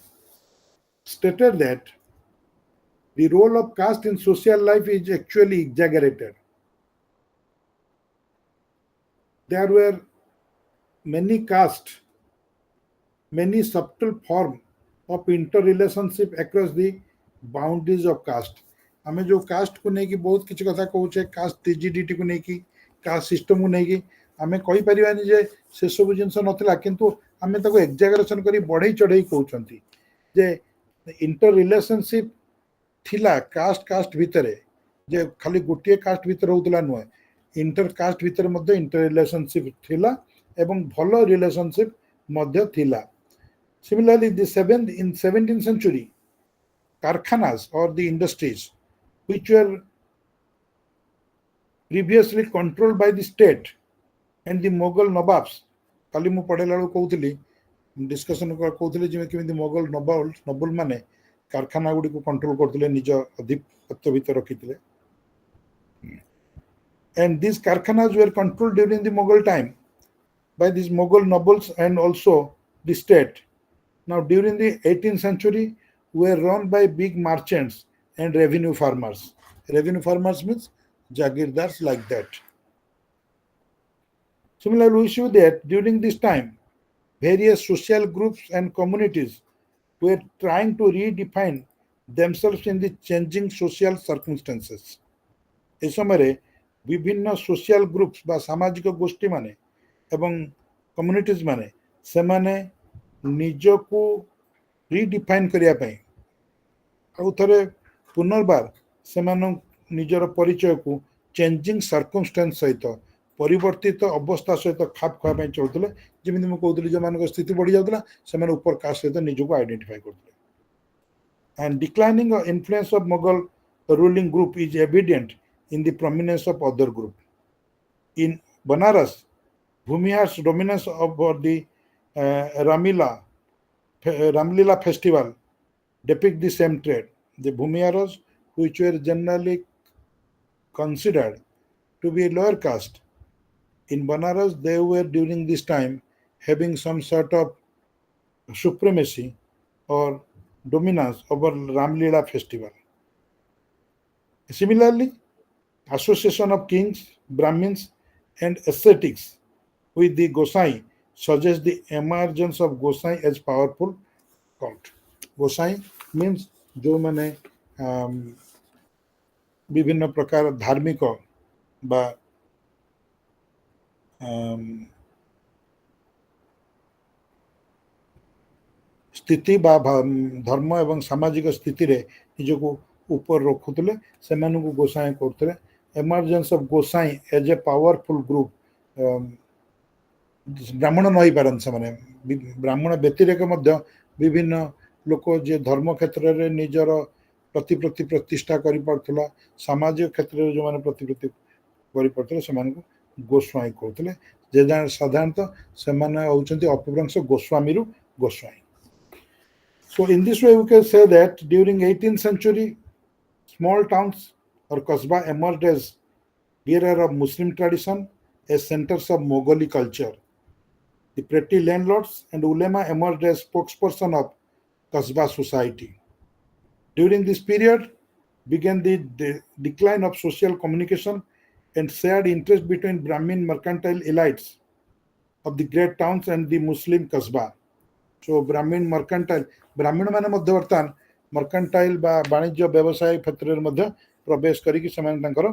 stated that the role of caste in social life is actually exaggerated. There were many castes, many subtle forms of interrelationship across the boundaries of caste. आमे जो cast को नेकी बहुत किछि कथा कहूचे cast rigidity को नेकी caste system को नेकी आमे कहि परिबानी जे से सब जिंस नथिला किंतु आमे ताको एक्जागरेशन करी बढ़ई चढ़ई कहउचंती जे इंटर रिलेशनशिप थिला कास्ट कास्ट भितरे जे खाली गोटे कास्ट भितर होतला नुए इंटर कास्ट भितर मध्य इंटर रिलेशनशिप थिला एवं भलो रिलेशनशिप मध्य थिला. Similarly, in 17th century, karkhanas or the industries which were previously controlled by the state and the Mughal Nawabs, kali mu padela belu कहउथली डिस्कशन कहउथली जे केमिति मुगल नोबल माने कारखाना गुडी को कंट्रोल करथिले निज अधिपत्य भितर रखिथिले. And these karkhanas were controlled during the Mughal time by these Mughal nobles and also the state. Now, during the 18th century, were run by big merchants and revenue farmers. Revenue farmers means jagirdars like that. Similarly, we see that during this time, various social groups and communities were trying to redefine themselves in the changing social circumstances. ए समय विभिन्न social groups बा सामाजिक गोष्ठी माने एवं communities माने से माने निजो को रिडिफाइन करिया पई आउ थरे पुनर्बार से मानो निजर परिचय को चेंजिंग सर्कमस्टेंस सहित परिवर्तित अवस्था सहित खाप खा पई चलतले जेमिति म कहउतली जे मानको स्थिति बढ़ी जाउतला से माने ऊपर कास्ट सहित निजो को आइडेंटिफाई करतले. And declining influence of Mughal ruling group is evident in the prominence of other group. In Banaras, Bhumihar's dominance over the Ramlila festival depict the same trait. The Bhumiharas, which were generally considered to be a lower caste, in Banaras they were during this time having some sort of supremacy or dominance over Ramlila festival. Similarly, association of kings, Brahmins, and ascetics with the Gosai suggests the emergence of Gosai as powerful cult. Gosai means जो माने विभिन्न प्रकार धार्मिक बा स्थिति बा धर्म एवं सामाजिक स्थिति रे निजको ऊपर रखुतले से मानकु गोसाई करतले. Emergence of Gosai as a powerful group Brahmin नई पारन से माने ब्राह्मण व्यतिरेक मध्य विभिन्न लोक जे धर्म क्षेत्र रे निजर प्रतिप्रति प्रतिष्ठा करि पड़थला सामाजिक क्षेत्र रे जो माने प्रतिप्रति करि पड़थले से मानकु गोस्वाई कहतले जे साधारणतः से माने होचंती अपभ्रंश गोस्वामी रु Goswami. So in this way we can say that during 18th century small towns or kasbah emerged as bearer of Muslim tradition as centers of Mogholi culture. The petty landlords and ulema emerged as spokesperson of kasbah society. During this period began the decline of social communication and shared interest between Brahmin mercantile elites of the great towns and the Muslim kasbah. So Brahmin mercantile ब्राह्मण माने मध्य वर्तमान mercantile बा वाणिज्य व्यवसाय क्षेत्र में मध्य प्रवेश करिक समान तांकर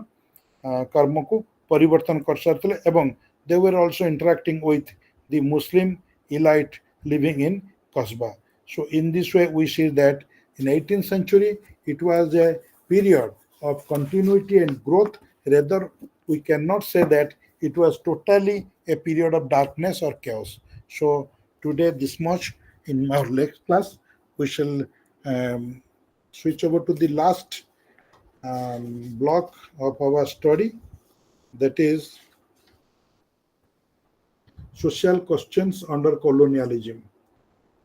कर्म को परिवर्तन कर सारथिले एवं they were also interacting with the Muslim elite living in Kasbah. So in this way we see that in 18th century it was a period of continuity and growth. Rather we cannot say that it was totally a period of darkness or chaos. So today this much in our next class. We shall switch over to the last block of our study, that is social questions under colonialism,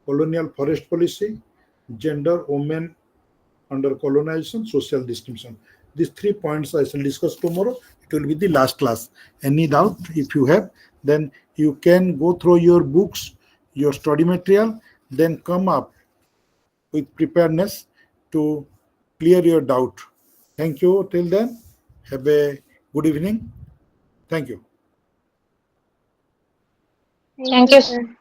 colonial forest policy, gender, women under colonization, social distinction. These 3 points I shall discuss tomorrow. It will be the last class. Any doubt, if you have, then you can go through your books, your study material, then come up with preparedness to clear your doubt. Thank you. Till then, have a good evening. Thank you. Thank you, sir.